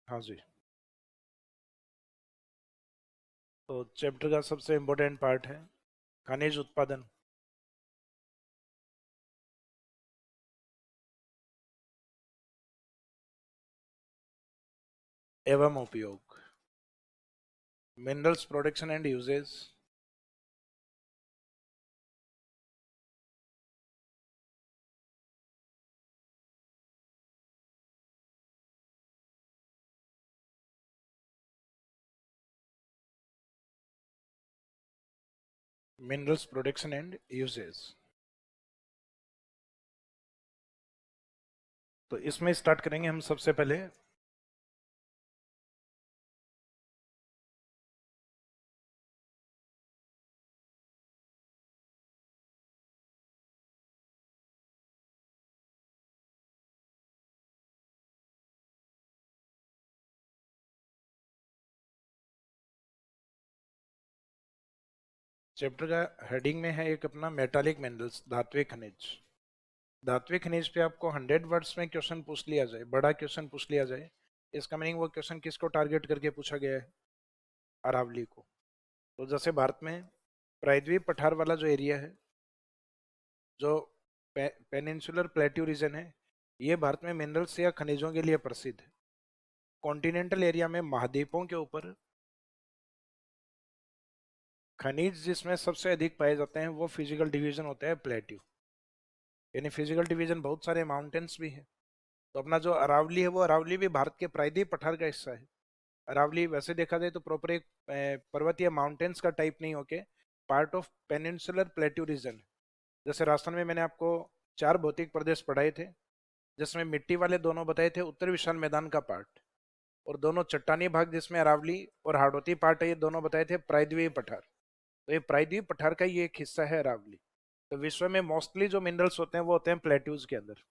हाँ जी। तो चैप्टर का सबसे इम्पोर्टेंट पार्ट है खनिज उत्पादन। एवं उपयोग। Minerals production and uses. Minerals production and uses. तो इसमें स्टार्ट करेंगे हम सबसे पहले। चैप्टर का हेडिंग में है एक अपना मेटालिक मिनरल्स, धात्विक खनिज। धात्विक खनिज पे आपको 100 वर्ड्स में क्वेश्चन पूछ लिया जाए, बड़ा क्वेश्चन पूछ लिया जाए, इसका मीनिंग वो क्वेश्चन किसको टारगेट करके पूछा गया है? अरावली को। तो जैसे भारत में प्रायद्वीप पठार वाला जो एरिया है, जो पेनिनसुलर प्लेट्यू रीजन है, ये भारत में मिनरल्स या खनिजों के लिए प्रसिद्ध है। कॉन्टिनेंटल एरिया में महाद्वीपों के ऊपर खनिज जिसमें सबसे अधिक पाए जाते हैं वो फिजिकल डिवीजन होता है प्लेट्यू। यानी फिजिकल डिवीजन बहुत सारे माउंटेन्स भी हैं। तो अपना जो अरावली है, वो अरावली भी भारत के प्रायद्वीप पठार का हिस्सा है। अरावली वैसे देखा जाए तो प्रॉपर एक पर्वतीय माउंटेन्स का टाइप नहीं होके part of peninsular plateau region. जैसे राजस्थान में मैंने आपको 4 भौतिक प्रदेश पढ़ाए थे, जिसमें मिट्टी वाले दोनों बताए थे उत्तर विशाल मैदान का पार्ट, और दोनों चट्टानी भाग जिसमें अरावली और हाड़ौती पार्ट है, ये दोनों बताए थे प्रायद्वीप पठार। तो ये प्रायद्वीप पठार का ही एक हिस्सा है अरावली। तो विश्व में मोस्टली जो मिनरल्स होते हैं वो होते हैं प्लेट्यूज के अंदर।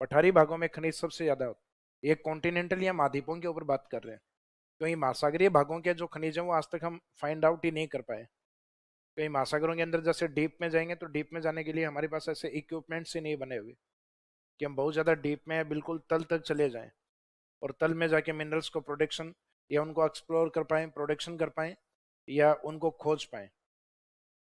पठारी भागों में खनिज सबसे ज्यादा होते हैं। ये कॉन्टिनेंटल या महाद्वीपों के ऊपर बात कर रहे हैं, क्योंकि महासागरीय भागों के जो खनिज हैं वो आज तक हम फाइंड आउट ही नहीं कर पाए। कई महासागरों के अंदर जैसे डीप में जाएंगे तो डीप में जाने के लिए हमारे पास ऐसे इक्विपमेंट्स ही नहीं बने हुए कि हम बहुत ज़्यादा डीप में बिल्कुल तल तक चले जाएं और तल में जाके मिनरल्स को प्रोडक्शन या उनको एक्सप्लोर कर पाएं, प्रोडक्शन कर पाएं, या उनको खोज पाएं।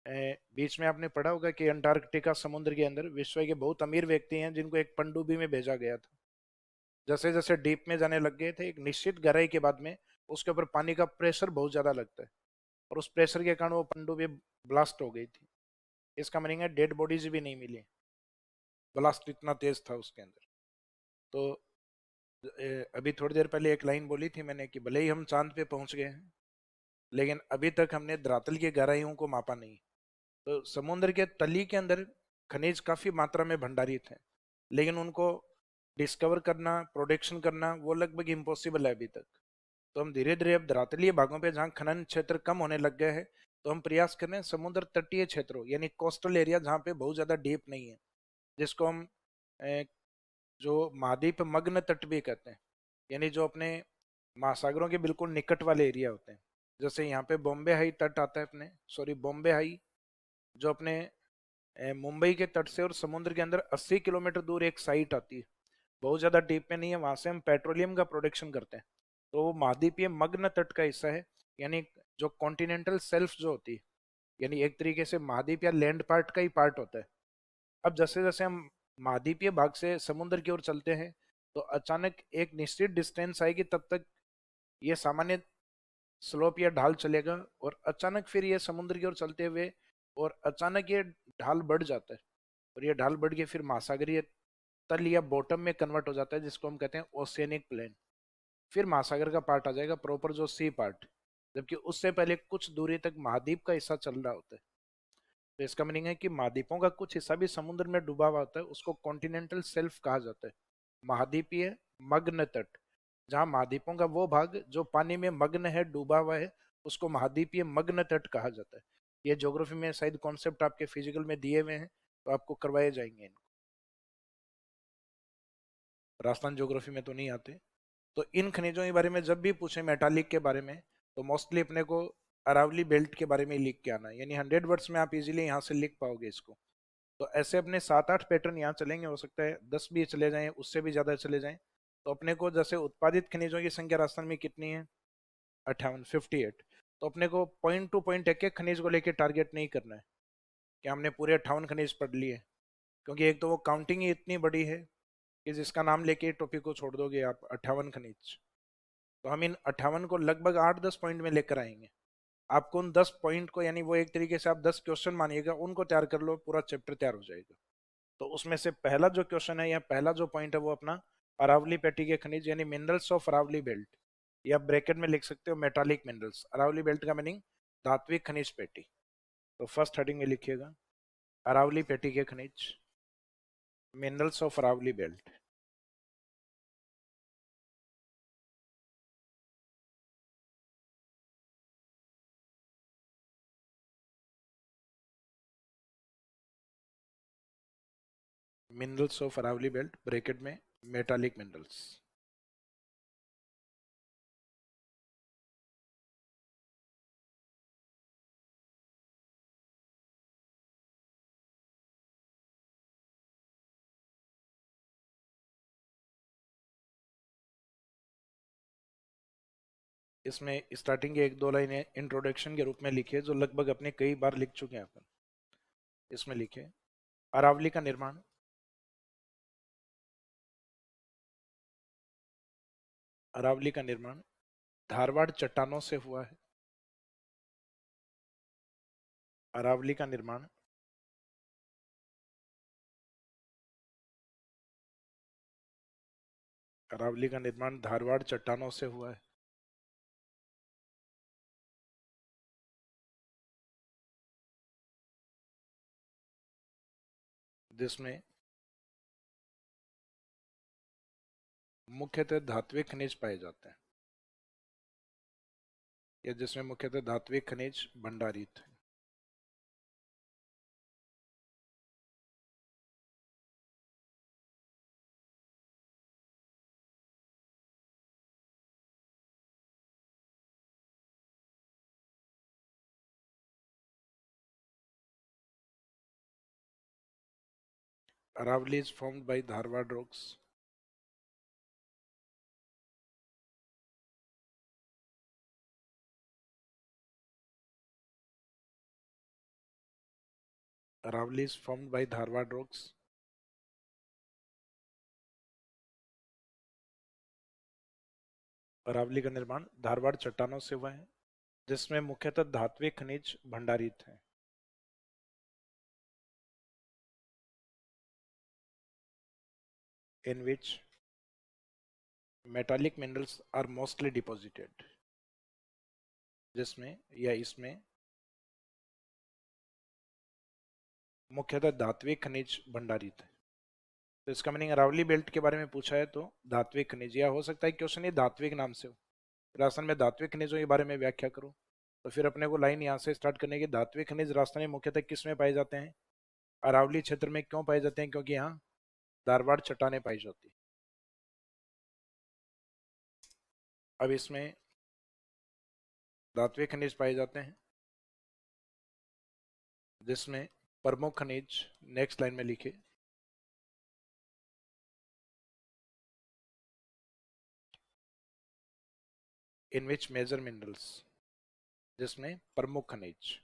बीच में आपने पढ़ा होगा कि अंटार्कटिका समुद्र के अंदर विश्व के बहुत अमीर व्यक्ति हैं जिनको एक पनडुब्बी में भेजा गया था। जैसे जैसे डीप में जाने लग गए थे, एक निश्चित गहराई के बाद में उसके ऊपर पानी का प्रेशर बहुत ज़्यादा लगता है, और उस प्रेशर के कारण वो पनडुब्बी ब्लास्ट हो गई थी। इसका मीनिंग है डेड बॉडीज भी नहीं मिली, ब्लास्ट इतना तेज था उसके अंदर। तो अभी थोड़ी देर पहले एक लाइन बोली थी मैंने कि भले ही हम चांद पे पहुंच गए हैं, लेकिन अभी तक हमने धरातल की गहराइयों को मापा नहीं। तो समुद्र के तली के अंदर खनिज काफी मात्रा में भंडारित है, लेकिन उनको डिस्कवर करना, प्रोडक्शन करना वो लगभग इम्पॉसिबल है अभी तक। तो हम धीरे धीरे अब धरातलीय भागों पे जहाँ खनन क्षेत्र कम होने लग गए हैं, तो हम प्रयास कर रहे हैं समुद्र तटीय क्षेत्रों यानी कोस्टल एरिया जहाँ पे बहुत ज्यादा डीप नहीं है, जिसको हम जो महाद्वीप मग्न तट भी कहते हैं, यानी जो अपने महासागरों के बिल्कुल निकट वाले एरिया होते हैं। जैसे यहाँ पे बॉम्बे हाई तट आता है अपने, सॉरी बॉम्बे हाई, जो अपने मुंबई के तट से और समुद्र के अंदर 80 किलोमीटर दूर एक साइट आती है, बहुत ज्यादा डीप में नहीं है, वहां से हम पेट्रोलियम का प्रोडक्शन करते हैं। तो वो महाद्वीपीय मग्न तट का हिस्सा है, यानी जो कॉन्टिनेंटल सेल्फ जो होती है, यानी एक तरीके से महाद्वीप या लैंड पार्ट का ही पार्ट होता है। अब जैसे जैसे हम महाद्वीपीय भाग से समुद्र की ओर चलते हैं, तो अचानक एक निश्चित डिस्टेंस आएगी, तब तक ये सामान्य स्लोप या ढाल चलेगा, और अचानक फिर ये समुद्र की ओर चलते हुए और अचानक ये ढाल बढ़ जाता है, और ये ढाल बढ़ के फिर महासागरीय तल या बॉटम में कन्वर्ट हो जाता है, जिसको हम कहते हैं ओशियनिक प्लेन। फिर महासागर का पार्ट आ जाएगा प्रॉपर, जो सी पार्ट, जबकि उससे पहले कुछ दूरी तक महाद्वीप का हिस्सा चल रहा होता है। तो इसका मीनिंग है कि महाद्वीपों का कुछ हिस्सा भी समुद्र में डूबा हुआ होता है, उसको कॉन्टिनेंटल सेल्फ कहा जाता है, महाद्वीपीय मग्न तट। जहाँ महाद्वीपों का वो भाग जो पानी में मग्न है, डूबा हुआ है, उसको महाद्वीपीय मग्न तट कहा जाता है। ये ज्योग्राफी में शायद कॉन्सेप्ट आपके फिजिकल में दिए हुए हैं, तो आपको करवाए जाएंगे इनको, राजस्थान ज्योग्राफी में तो नहीं आते। तो इन खनिजों के बारे में जब भी पूछे मेटालिक के बारे में, तो मोस्टली अपने को अरावली बेल्ट के बारे में ही लिख के आना है, यानी 100 वर्ड्स में आप इजीली यहाँ से लिख पाओगे इसको। तो ऐसे अपने 7-8 पैटर्न यहाँ चलेंगे, हो सकता है 10 भी चले जाएं, उससे भी ज्यादा चले जाएं। तो अपने को जैसे उत्पादित खनिजों की संख्या राजस्थान में कितनी है, 58, 58। तो अपने को पॉइंट टू पॉइंट एक एक खनिज को लेके टारगेट नहीं करना है कि हमने पूरे 58 खनिज पढ़ लिए, क्योंकि एक तो वो काउंटिंग ही इतनी बड़ी है कि जिसका नाम लेके टॉपिक को छोड़ दोगे आप, 58 खनिज। तो हम इन 58 को लगभग 8-10 पॉइंट में लेकर आएंगे। आपको उन 10 पॉइंट को, यानी वो एक तरीके से आप 10 क्वेश्चन मानिएगा, उनको तैयार कर लो, पूरा चैप्टर तैयार हो जाएगा। तो उसमें से पहला जो क्वेश्चन है या पहला जो पॉइंट है वो अपना अरावली पेटी के खनिज यानी मिनरल्स ऑफ अरावली बेल्ट, या ब्रैकेट में लिख सकते हो मेटालिक मिनरल्स। अरावली बेल्ट का मीनिंग धात्विक खनिज पेटी। तो फर्स्ट हेडिंग में लिखिएगा अरावली पेटी के खनिज, minerals of Aravali belt. Minerals of Aravali belt bracket में मेटालिक मिनरल्स। इसमें स्टार्टिंग के एक दो लाइनें इंट्रोडक्शन के रूप में लिखिए, जो लगभग अपने कई बार लिख चुके हैं अपन। इसमें लिखिए अरावली का निर्माण अरावली का निर्माण धारवाड़ चट्टानों से हुआ है। अरावली का निर्माण अरावली का निर्माण धारवाड़ चट्टानों से हुआ है। जिसमें मुख्यतः धात्विक खनिज पाए जाते हैं, या जिसमें मुख्यतः धात्विक खनिज भंडारित है। Aravalli is formed by Dharwad rocks. Aravali is formed by Dharwad rocks. Aravalli का निर्माण धारवाड़ चट्टानों से हुआ है, जिसमें मुख्यतः धात्विक खनिज भंडारित है। In which metallic minerals are mostly deposited. जिसमें या इसमें मुख्यतः धात्विक खनिज भंडारित है। तो इसका मीनिंग अरावली बेल्ट के बारे में पूछा है तो धात्विक खनिज, या हो सकता है क्वेश्चन ये धात्विक नाम से हो, राजस्थान में धात्विक खनिजों के बारे में व्याख्या करो। तो फिर अपने को लाइन यहाँ से स्टार्ट करने की, धात्विक खनिज राजस्थान में मुख्यतः किस में पाए जाते हैं, अरावली क्षेत्र में। क्यों पाए जाते हैं, क्योंकि यहाँ धारवाड़ चट्टानें पाई जाती। अब इसमें धात्विक खनिज पाए जाते हैं, जिसमें प्रमुख खनिज नेक्स्ट लाइन में लिखे इन विच मेजर मिनरल्स, जिसमें प्रमुख खनिज।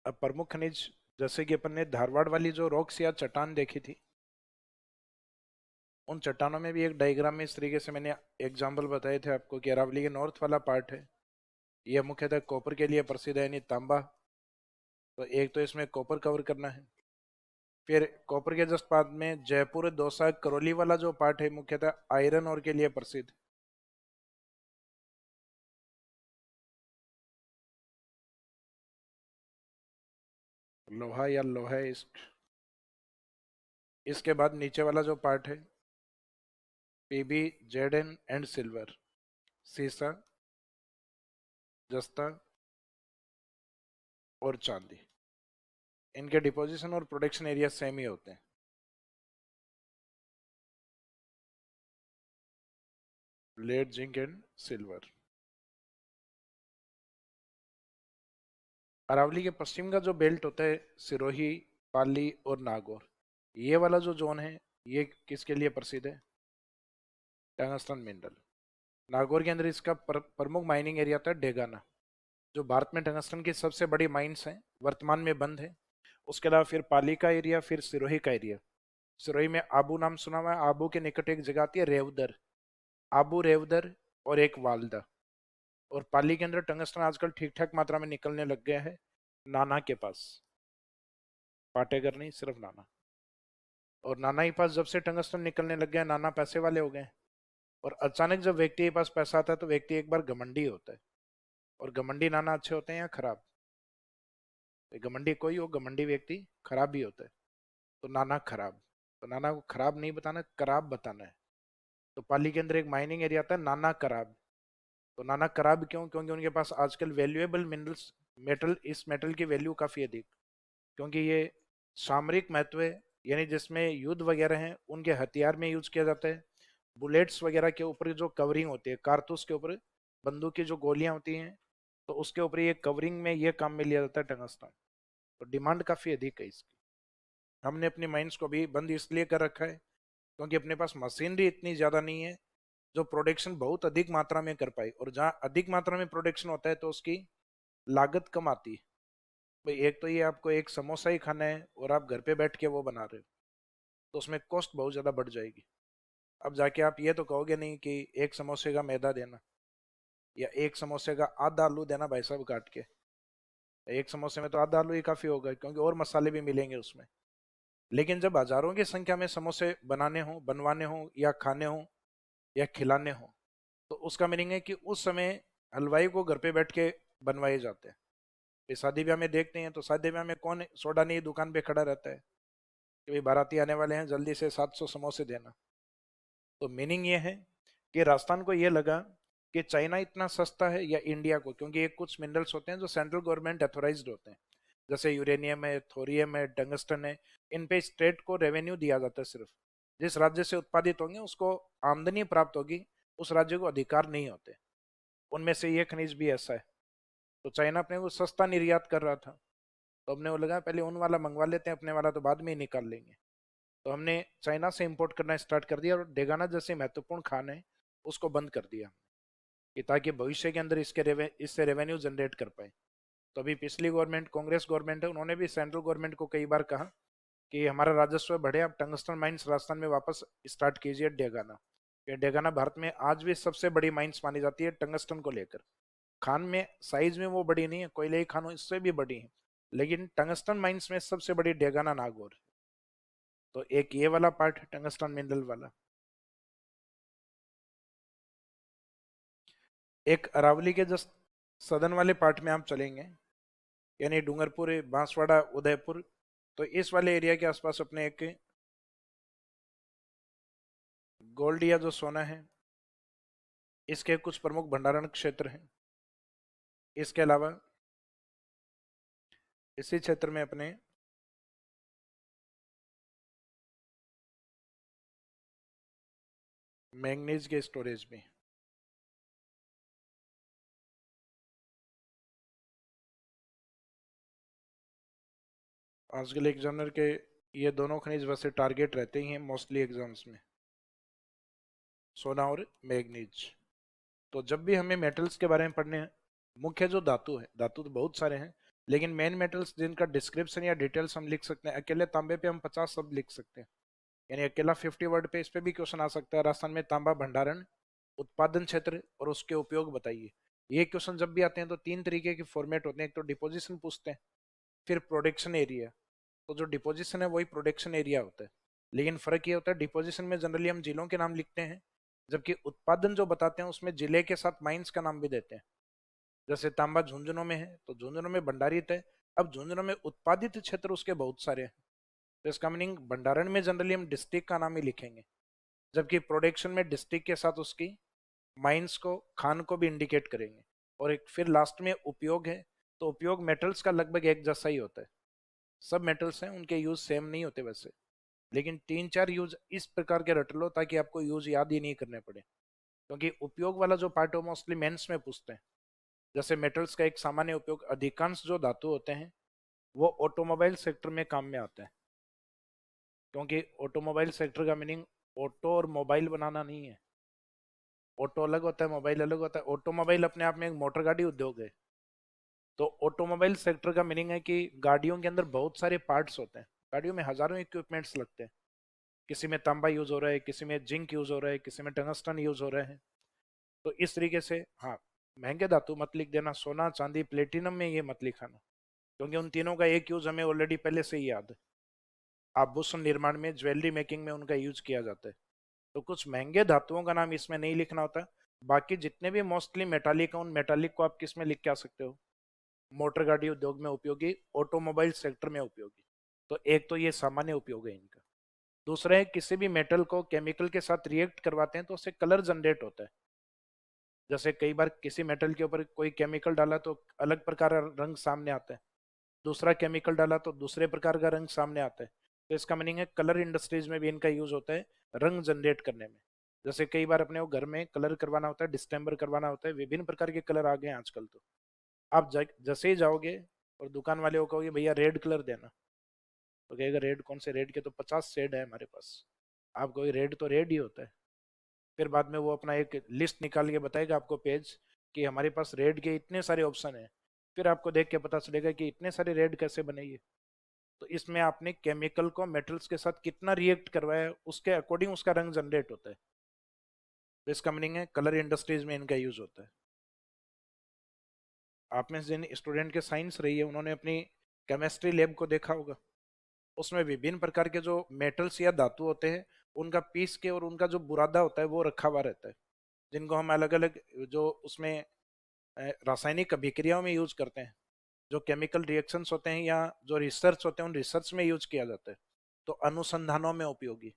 अब प्रमुख खनिज जैसे कि अपन ने धारवाड़ वाली जो रॉक्स या चट्टान देखी थी, उन चट्टानों में भी एक डायग्राम में इस तरीके से मैंने एग्जाम्पल बताए थे आपको कि अरावली के नॉर्थ वाला पार्ट है, यह मुख्यतः कॉपर के लिए प्रसिद्ध है, यानी तांबा। तो एक तो इसमें कॉपर कवर करना है। फिर कॉपर के जस्ट बाद में जयपुर, दौसा, करौली वाला जो पार्ट है मुख्यतः आयरन और के लिए प्रसिद्ध। लोहा या लोहा इसके बाद नीचे वाला जो पार्ट है पीबी, जेड एंड सिल्वर, सीसा, जस्ता और चांदी। इनके डिपोजिशन और प्रोडक्शन एरिया सेम ही होते हैं। Lead, zinc and silver. Aravali के पश्चिम का जो बेल्ट होता है सिरोही, पाली और नागौर, ये वाला जो जोन है ये किसके लिए प्रसिद्ध है, टंगस्टन मिनरल। नागौर के अंदर इसका प्रमुख माइनिंग एरिया था डेगाना, जो भारत में टंगस्टन की सबसे बड़ी माइंस हैं, वर्तमान में बंद है। उसके अलावा फिर पाली का एरिया, फिर सिरोही का एरिया। सिरोही में आबू नाम सुना हुआ है, आबू के निकट एक जगह आती है रेवदर, आबू रेवदर, और एक वालदा। और पाली के अंदर टंगस्टन आजकल ठीक ठाक मात्रा में निकलने लग गया है, नाना के पास, पाटेगर नहीं, सिर्फ नाना। और नाना के पास जब से टंगस्टन निकलने लग गया, नाना पैसे वाले हो गए। और अचानक जब व्यक्ति के पास पैसा आता है तो व्यक्ति एक बार घमंडी होता है। और घमंडी नाना अच्छे होते हैं या खराब? घमंडी कोई हो, घमंडी व्यक्ति खराब भी होता है। तो नाना खराब, तो नाना को खराब नहीं बताना, कराब बताना है। तो पाली के अंदर एक माइनिंग एरिया आता है नाना कराब। तो नाना कराब क्यों? क्योंकि उनके पास आजकल वैल्यूएबल मिनरल्स, मेटल, इस मेटल की वैल्यू काफी अधिक, क्योंकि ये सामरिक महत्व है, यानी जिसमें युद्ध वगैरह हैं उनके हथियार में यूज किया जाता है। बुलेट्स वगैरह के ऊपर जो कवरिंग होती है, कारतूस के ऊपर, बंदूक की जो गोलियां होती हैं, तो उसके ऊपर ये कवरिंग में ये काम में लिया जाता है टंगस्टन। तो डिमांड काफी अधिक है इसकी। हमने अपनी माइंस को भी बंद इसलिए कर रखा है क्योंकि अपने पास मशीनरी इतनी ज्यादा नहीं है जो प्रोडक्शन बहुत अधिक मात्रा में कर पाए। और जहाँ अधिक मात्रा में प्रोडक्शन होता है तो उसकी लागत कम आती है। भाई एक तो ये आपको एक समोसा ही खाना है और आप घर पे बैठ के वो बना रहे हो, तो उसमें कॉस्ट बहुत ज्यादा बढ़ जाएगी। अब जाके आप ये तो कहोगे नहीं कि एक समोसे का मैदा देना, या एक समोसे का आधा आलू देना भाई साहब काट के। एक समोसे में तो आधा आलू ही काफी होगा, क्योंकि और मसाले भी मिलेंगे उसमें। लेकिन जब हजारों की संख्या में समोसे बनाने हो, बनवाने हो, या खाने हो, या खिलाने हो, तो उसका मीनिंग है कि उस समय हलवाई को घर पे बैठ के बनवाए जाते हैं। ये शादी ब्याह में देखते हैं, तो शादी ब्याह में कौन सोडा नहीं दुकान पे खड़ा रहता है कि भाई बाराती आने वाले हैं, जल्दी से 700 समोसे देना। तो मीनिंग ये है कि राजस्थान को ये लगा कि चाइना इतना सस्ता है, या इंडिया को, क्योंकि ये कुछ मिनरल्स होते हैं जो सेंट्रल गवर्नमेंट अथोराइज्ड होते हैं, जैसे यूरेनियम है, थोरियम है, टंगस्टन है। इन पे स्टेट को रेवेन्यू दिया जाता है सिर्फ, जिस राज्य से उत्पादित होंगे उसको आमदनी प्राप्त होगी, उस राज्य को अधिकार नहीं होते। उनमें से ये खनिज भी ऐसा है। तो चाइना अपने को सस्ता निर्यात कर रहा था, तो हमने वो लगा पहले उन वाला मंगवा लेते हैं, अपने वाला तो बाद में ही निकाल लेंगे। तो हमने चाइना से इंपोर्ट करना स्टार्ट कर दिया, और डेगाना जैसे महत्वपूर्ण खान है उसको बंद कर दिया, कि ताकि भविष्य के अंदर इससे रेवेन्यू जनरेट कर पाए। तो अभी पिछली गवर्नमेंट, कांग्रेस गवर्नमेंट है, उन्होंने भी सेंट्रल गवर्नमेंट को कई बार कहा कि हमारा राजस्व बढ़े, आप टंगस्टन माइंस राजस्थान में वापस स्टार्ट कीजिए डेगाना। ये डेगाना भारत में आज भी सबसे बड़ी माइंस मानी जाती है टंगस्टन को लेकर। खान में साइज में वो बड़ी नहीं है, कोयले की खानों इससे भी बड़ी है, लेकिन टंगस्टन माइंस में सबसे बड़ी डेगाना नागौर। तो एक ये वाला पार्ट है टंगस्टन मिनरल वाला। एक अरावली के जस्ट सदन वाले पार्ट में आप चलेंगे, यानी डूंगरपुर, बांसवाड़ा, उदयपुर, तो इस वाले एरिया के आसपास अपने एक गोल्ड या जो सोना है, इसके कुछ प्रमुख भंडारण क्षेत्र हैं। इसके अलावा इसी क्षेत्र में अपने मैंगनीज के स्टोरेज भी। आजकल एग्जामिनर के ये दोनों खनिज वैसे टारगेट रहते ही हैं मोस्टली एग्जाम्स में, सोना और मैग्नीज। तो जब भी हमें मेटल्स के बारे में पढ़ने हैं, मुख्य जो धातु है, धातु तो बहुत सारे हैं, लेकिन मेन मेटल्स जिनका डिस्क्रिप्शन या डिटेल्स हम लिख सकते हैं, अकेले तांबे पे हम 50 शब्द लिख सकते हैं, यानी अकेला 50 वर्ड पे इस पे भी क्वेश्चन आ सकता है, राजस्थान में तांबा भंडारण, उत्पादन क्षेत्र और उसके उपयोग बताइए। ये क्वेश्चन जब भी आते हैं तो तीन तरीके के फॉर्मेट होते हैं, एक तो डिपोजिशन पूछते हैं, फिर प्रोडक्शन एरिया। तो जो डिपोजिशन है वही प्रोडक्शन एरिया होता है, लेकिन फर्क ये होता है डिपोजिशन में जनरली हम जिलों के नाम लिखते हैं, जबकि उत्पादन जो बताते हैं उसमें जिले के साथ माइंस का नाम भी देते हैं। जैसे तांबा झुंझुनू में है तो झुंझुनू में भंडारित है। अब झुंझुनू में उत्पादित क्षेत्र उसके बहुत सारे हैं, तो इसका मीनिंग भंडारण में जनरली हम डिस्ट्रिक्ट का नाम ही लिखेंगे, जबकि प्रोडक्शन में डिस्ट्रिक्ट के साथ उसकी माइंस को, खान को भी इंडिकेट करेंगे। और एक फिर लास्ट में उपयोग है, तो उपयोग मेटल्स का लगभग एक जैसा ही होता है। सब मेटल्स हैं, उनके यूज सेम नहीं होते वैसे, लेकिन तीन चार यूज इस प्रकार के रट लो ताकि आपको यूज याद ही नहीं करने पड़े, क्योंकि उपयोग वाला जो पार्ट है मोस्टली मेंस में पूछते हैं। जैसे मेटल्स का एक सामान्य उपयोग, अधिकांश जो धातु होते हैं वो ऑटोमोबाइल सेक्टर में काम में आते हैं, क्योंकि ऑटोमोबाइल सेक्टर का मीनिंग ऑटो और मोबाइल बनाना नहीं है, ऑटो अलग होता है, मोबाइल अलग होता है। ऑटोमोबाइल अपने आप में एक मोटर गाड़ी उद्योग है। तो ऑटोमोबाइल सेक्टर का मीनिंग है कि गाड़ियों के अंदर बहुत सारे पार्ट्स होते हैं, गाड़ियों में हजारों इक्विपमेंट्स लगते हैं। किसी में तांबा यूज हो रहा है, किसी में जिंक यूज हो रहा है, किसी में टंगस्टन यूज हो रहा है। तो इस तरीके से, हाँ, महंगे धातु मत लिख देना, सोना चांदी प्लेटिनम में ये मत लिखाना, क्योंकि उन तीनों का एक यूज हमें ऑलरेडी पहले से ही याद है। आभूषण निर्माण में, ज्वेलरी मेकिंग में उनका यूज किया जाता है। तो कुछ महंगे धातुओं का नाम इसमें नहीं लिखना होता। बाकी जितने भी मोस्टली मेटालिक है, उन मेटालिक को आप किस में लिख के आ सकते हो? मोटर गाड़ी उद्योग में उपयोगी, ऑटोमोबाइल सेक्टर में उपयोगी। तो एक तो ये सामान्य उपयोग है इनका। दूसरा है, किसी भी मेटल को केमिकल के साथ रिएक्ट करवाते हैं तो उससे कलर जनरेट होता है। जैसे कई बार किसी मेटल के ऊपर कोई केमिकल डाला तो अलग प्रकार का रंग सामने आता है, दूसरा केमिकल डाला तो दूसरे प्रकार का रंग सामने आता है। तो इसका मीनिंग है कलर इंडस्ट्रीज में भी इनका यूज होता है रंग जनरेट करने में। जैसे कई बार अपने वो घर में कलर करवाना होता है, डिस्टेम्बर करवाना होता है, विभिन्न प्रकार के कलर आ गए हैं आजकल। तो आप जैसे ही जाओगे और दुकान वाले को कहोगे भैया रेड कलर देना, तो कहेगा रेड कौन से, रेड के तो 50 शेड है हमारे पास। आप कहोगे रेड तो रेड ही होता है। फिर बाद में वो अपना एक लिस्ट निकाल के बताएगा आपको, पेज, कि हमारे पास रेड के इतने सारे ऑप्शन हैं। फिर आपको देख के पता चलेगा कि इतने सारे रेड कैसे बने ये। तो इसमें आपने केमिकल को मेटल्स के साथ कितना रिएक्ट करवाया है, उसके अकॉर्डिंग उसका रंग जनरेट होता है। तो इसका मीनिंग है कलर इंडस्ट्रीज में इनका यूज होता है। आप में से जिन स्टूडेंट के साइंस रही है उन्होंने अपनी केमिस्ट्री लैब को देखा होगा। उसमें विभिन्न प्रकार के जो मेटल्स या धातु होते हैं, उनका पीस के और उनका जो बुरादा होता है वो रखा हुआ रहता है, जिनको हम अलग अलग जो उसमें रासायनिक अभिक्रियाओं में यूज करते हैं। जो केमिकल रिएक्शंस होते हैं या जो रिसर्च होते हैं, उन रिसर्च में यूज किया जाता है। तो अनुसंधानों में उपयोगी,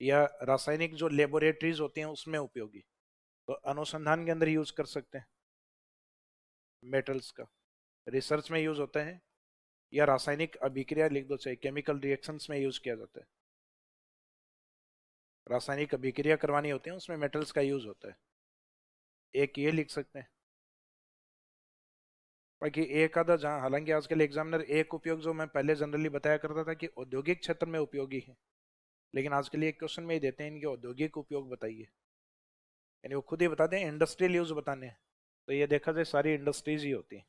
या रासायनिक जो लेबोरेटरीज होती हैं उसमें उपयोगी। तो अनुसंधान के अंदर यूज कर सकते हैं मेटल्स का, रिसर्च में यूज होता है, या रासायनिक अभिक्रिया लिख दो, चाहे केमिकल रिएक्शंस में यूज किया जाता है। रासायनिक अभिक्रिया करवानी होती है उसमें मेटल्स का यूज होता है। एक ये लिख सकते हैं। बाकी एक आधा जहाँ, हालांकि आजकल एग्जामिनर एक उपयोग जो मैं पहले जनरली बताया करता था कि औद्योगिक क्षेत्र में उपयोगी है, लेकिन आज के लिए एक क्वेश्चन में ही देते हैं इनके औद्योगिक उपयोग बताइए। यानी वो खुद ही बताते हैं इंडस्ट्रियल यूज बताने हैं। तो ये देखा जाए सारी इंडस्ट्रीज ही होती हैं।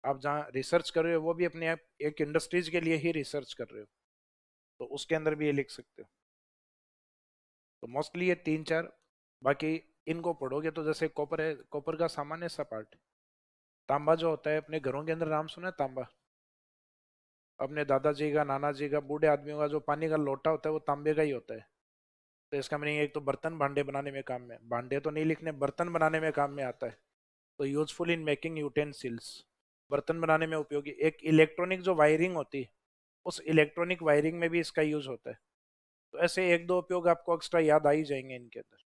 आप जहाँ रिसर्च कर रहे हो वो भी अपने आप एक इंडस्ट्रीज के लिए ही रिसर्च कर रहे हो, तो उसके अंदर भी ये लिख सकते हो। तो मोस्टली ये तीन चार, बाकी इनको पढ़ोगे तो जैसे कॉपर है, कॉपर का सामान्य सा पार्ट। तांबा जो होता है, अपने घरों के अंदर नाम सुना है तांबा? अपने दादाजी का, नाना जी का, बूढ़े आदमियों का जो पानी का लोटा होता है वो तांबे का ही होता है। तो इसका मीनिंग एक तो बर्तन भांडे बनाने में काम में, भांडे तो नहीं लिखने, बर्तन बनाने में काम में आता है। तो यूजफुल इन मेकिंग यूटेंसिल्स, बर्तन बनाने में उपयोगी। एक इलेक्ट्रॉनिक जो वायरिंग होती है, उस इलेक्ट्रॉनिक वायरिंग में भी इसका यूज होता है। तो ऐसे एक दो उपयोग आपको एक्स्ट्रा याद आ ही जाएंगे इनके अंदर,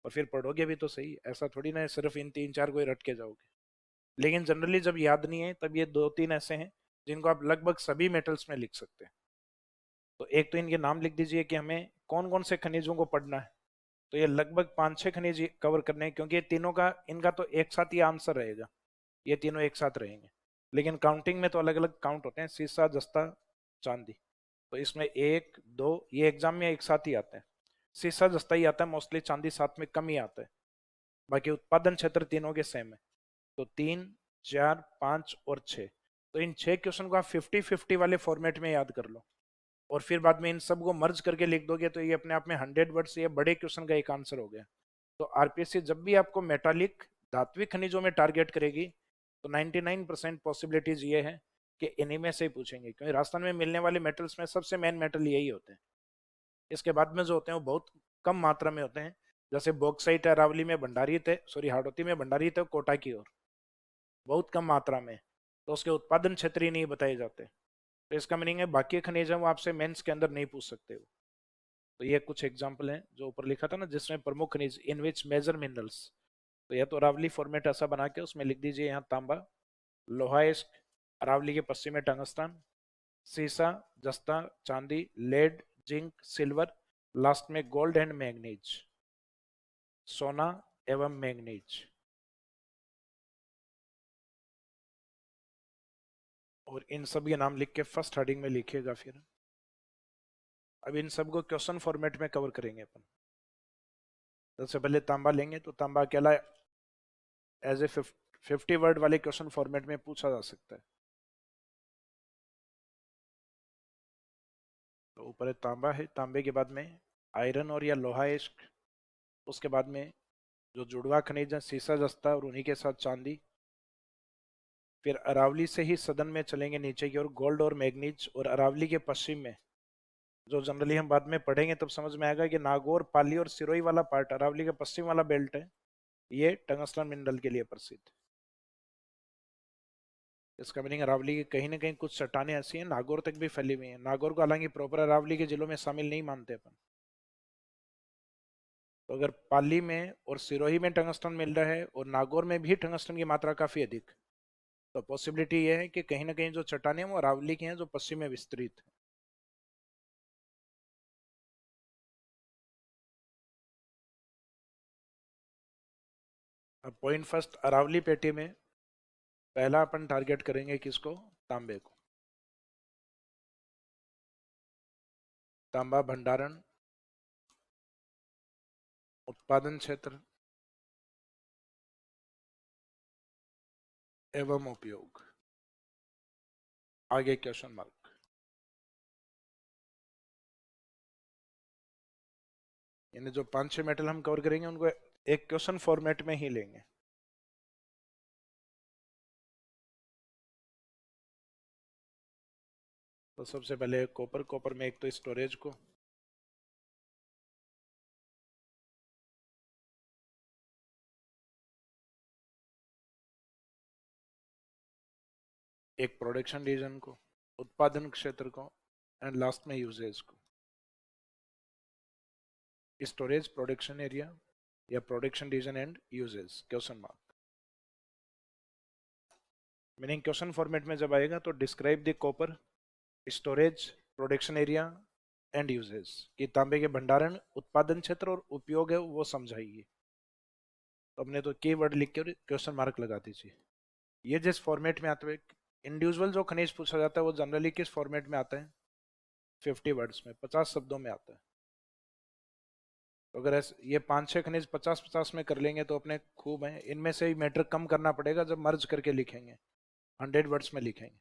और फिर पढ़ोगे भी तो सही, ऐसा थोड़ी ना है सिर्फ इन तीन चार को ही रट के जाओगे। लेकिन जनरली जब याद नहीं है तब ये दो तीन ऐसे हैं जिनको आप लगभग सभी मेटल्स में लिख सकते हैं। तो एक तो इनके नाम लिख दीजिए कि हमें कौन कौन से खनिजों को पढ़ना है। तो ये लगभग 5-6 खनिज कवर करने हैं, क्योंकि ये तीनों का, इनका तो एक साथ ही आंसर रहेगा, ये तीनों एक साथ रहेंगे। लेकिन काउंटिंग में तो अलग अलग काउंट होते हैं, सीसा, जस्ता, चांदी। तो इसमें एक दो ये एग्जाम में एक साथ ही आते हैं। सीसा जस्ता ही आता है मोस्टली, चांदी साथ में कम ही आता है। बाकी उत्पादन क्षेत्र तीनों के सेम है। तो 3, 4, 5 और 6। तो इन 6 क्वेश्चन को आप 50-50 वाले फॉर्मेट में याद कर लो, और फिर बाद में इन सब को मर्ज करके लिख दोगे तो ये अपने आप में 100 वर्ड से ये बड़े क्वेश्चन का एक आंसर हो गया। तो आरपीएससी जब भी आपको मेटालिक धात्विक खनिजों में टारगेट करेगी तो 99% पॉसिबिलिटीज ये है कि इन्हीं में से ही पूछेंगे, क्योंकि राजस्थान में मिलने वाले मेटल्स में सबसे मेन मेटल यही होते हैं। इसके बाद में जो होते हैं वो बहुत कम मात्रा में होते हैं। जैसे बॉक्साइट है, अरावली में भंडारित है, सॉरी हाड़ौती में भंडारित है, कोटा की ओर बहुत कम मात्रा में। तो उसके उत्पादन क्षेत्र ही नहीं बताए जाते। तो इसका मीनिंग है बाकी खनिज है वो आपसे मेंस के अंदर नहीं पूछ सकते हो। तो ये कुछ एग्जाम्पल हैं जो ऊपर लिखा था ना, जिसमें प्रमुख खनिज इन विच मेजर मिनरल्स। तो या तो अरावली फॉर्मेट ऐसा बना के उसमें लिख दीजिए यहाँ तांबा, लोहा इस्क, अरावली के पश्चिम में टंगस्तान, सीसा, जस्ता, चांदी, लेड, जिंक, सिल्वर, लास्ट में गोल्ड एंड मैग्नीज, सोना एवं मैग्नीज। और इन सब के नाम लिख के फर्स्ट हेडिंग में लिखिएगा। फिर अब इन सब को क्वेश्चन फॉर्मेट में कवर करेंगे अपन। सबसे पहले तांबा लेंगे, तो तांबा अकेला एज ए 50 वर्ड वाले क्वेश्चन फॉर्मेट में पूछा जा सकता है। तो ऊपर है तांबा, है तांबे के बाद में आयरन और या लोहा इश्क, उसके बाद में जो जुड़वा खनिज है सीसा जस्ता और उन्हीं के साथ चांदी। फिर अरावली से ही सदन में चलेंगे नीचे की ओर, गोल्ड और मैग्नीज। और अरावली के पश्चिम में जो जनरली हम बाद में पढ़ेंगे तब समझ में आएगा कि नागौर, पाली और सिरोही वाला पार्ट अरावली का पश्चिम वाला बेल्ट है, ये टंगस्टन मिनरल के लिए प्रसिद्ध। इसका मीनिंग अरावली की कहीं ना कहीं कुछ चट्टानें ऐसी हैं नागौर तक भी फैली हुई हैं। नागौर को हालांकि प्रॉपर अरावली के जिलों में शामिल नहीं मानते अपन। तो अगर पाली में और सिरोही में टंगस्टन मिल रहा है और नागौर में भी टंगस्टन की मात्रा काफी अधिक, तो पॉसिबिलिटी ये है कि कहीं ना कहीं जो चट्टानें हैं वो अरावली की हैं जो पश्चिम में विस्तृत है। अब पॉइंट फर्स्ट, अरावली पेटी में पहला अपन टारगेट करेंगे किसको? तांबे को। तांबा भंडारण, उत्पादन क्षेत्र एवं उपयोग। आगे क्वेश्चन मार्क। यानी जो 5-6 मेटल हम कवर करेंगे उनको एक क्वेश्चन फॉर्मेट में ही लेंगे। तो सबसे पहले कॉपर, कॉपर में एक तो स्टोरेज को, एक प्रोडक्शन रीजन को, उत्पादन क्षेत्र को, एंड लास्ट में यूजेज को। स्टोरेज, प्रोडक्शन एरिया या production region and uses, question mark. Meaning question format में जब आएगा तो describe the copper storage, production area and uses, कि तांबे के भंडारण, उत्पादन क्षेत्र और उपयोग है वो समझाइए। तो हमने तो की वर्ड लिख के क्वेश्चन मार्क लगा दीजिए। ये जिस फॉर्मेट में आते हैं, इंडिविजुअल जो खनिज पूछा जाता है वो जनरली किस फॉर्मेट में आता है? 50 वर्ड्स में, 50 शब्दों में आता है। तो अगर ऐसे ये 5-6 खनिज 50-50 में कर लेंगे तो अपने खूब है। इनमें से ही मैटर कम करना पड़ेगा जब मर्ज करके लिखेंगे, 100 वर्ड्स में लिखेंगे।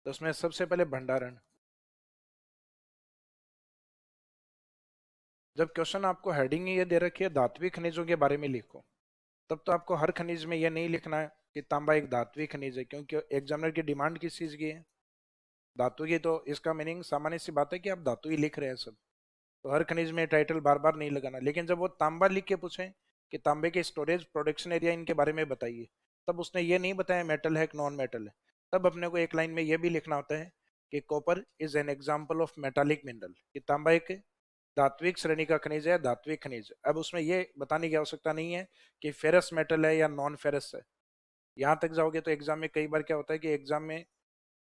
तो उसमें सबसे पहले भंडारण। जब क्वेश्चन आपको हेडिंग ये दे रखी है धात्विक खनिजों के बारे में लिखो, तब तो आपको हर खनिज में ये नहीं लिखना है कि तांबा एक धात्विक खनिज है, क्योंकि एग्जामिनर की डिमांड किस चीज की है? धातु की। तो इसका मीनिंग सामान्य सी बात है कि आप धातु ही लिख रहे हैं सब। तो हर खनिज में टाइटल बार बार नहीं लगाना। लेकिन जब वो तांबा लिख के पूछे कि तांबे के स्टोरेज, प्रोडक्शन एरिया इनके बारे में बताइए, तब उसने ये नहीं बताया मेटल है कि नॉन मेटल है, तब अपने को एक लाइन में ये भी लिखना होता है कि copper is an example of metallic mineral, कि तांबा एक धात्विक श्रेणी का खनिज है, धात्विक खनिज। अब उसमें ये बताने की आवश्यकता नहीं है कि फेरस मेटल है या नॉन फेरस है। यहाँ तक जाओगे तो एग्जाम में कई बार क्या होता है कि एग्जाम में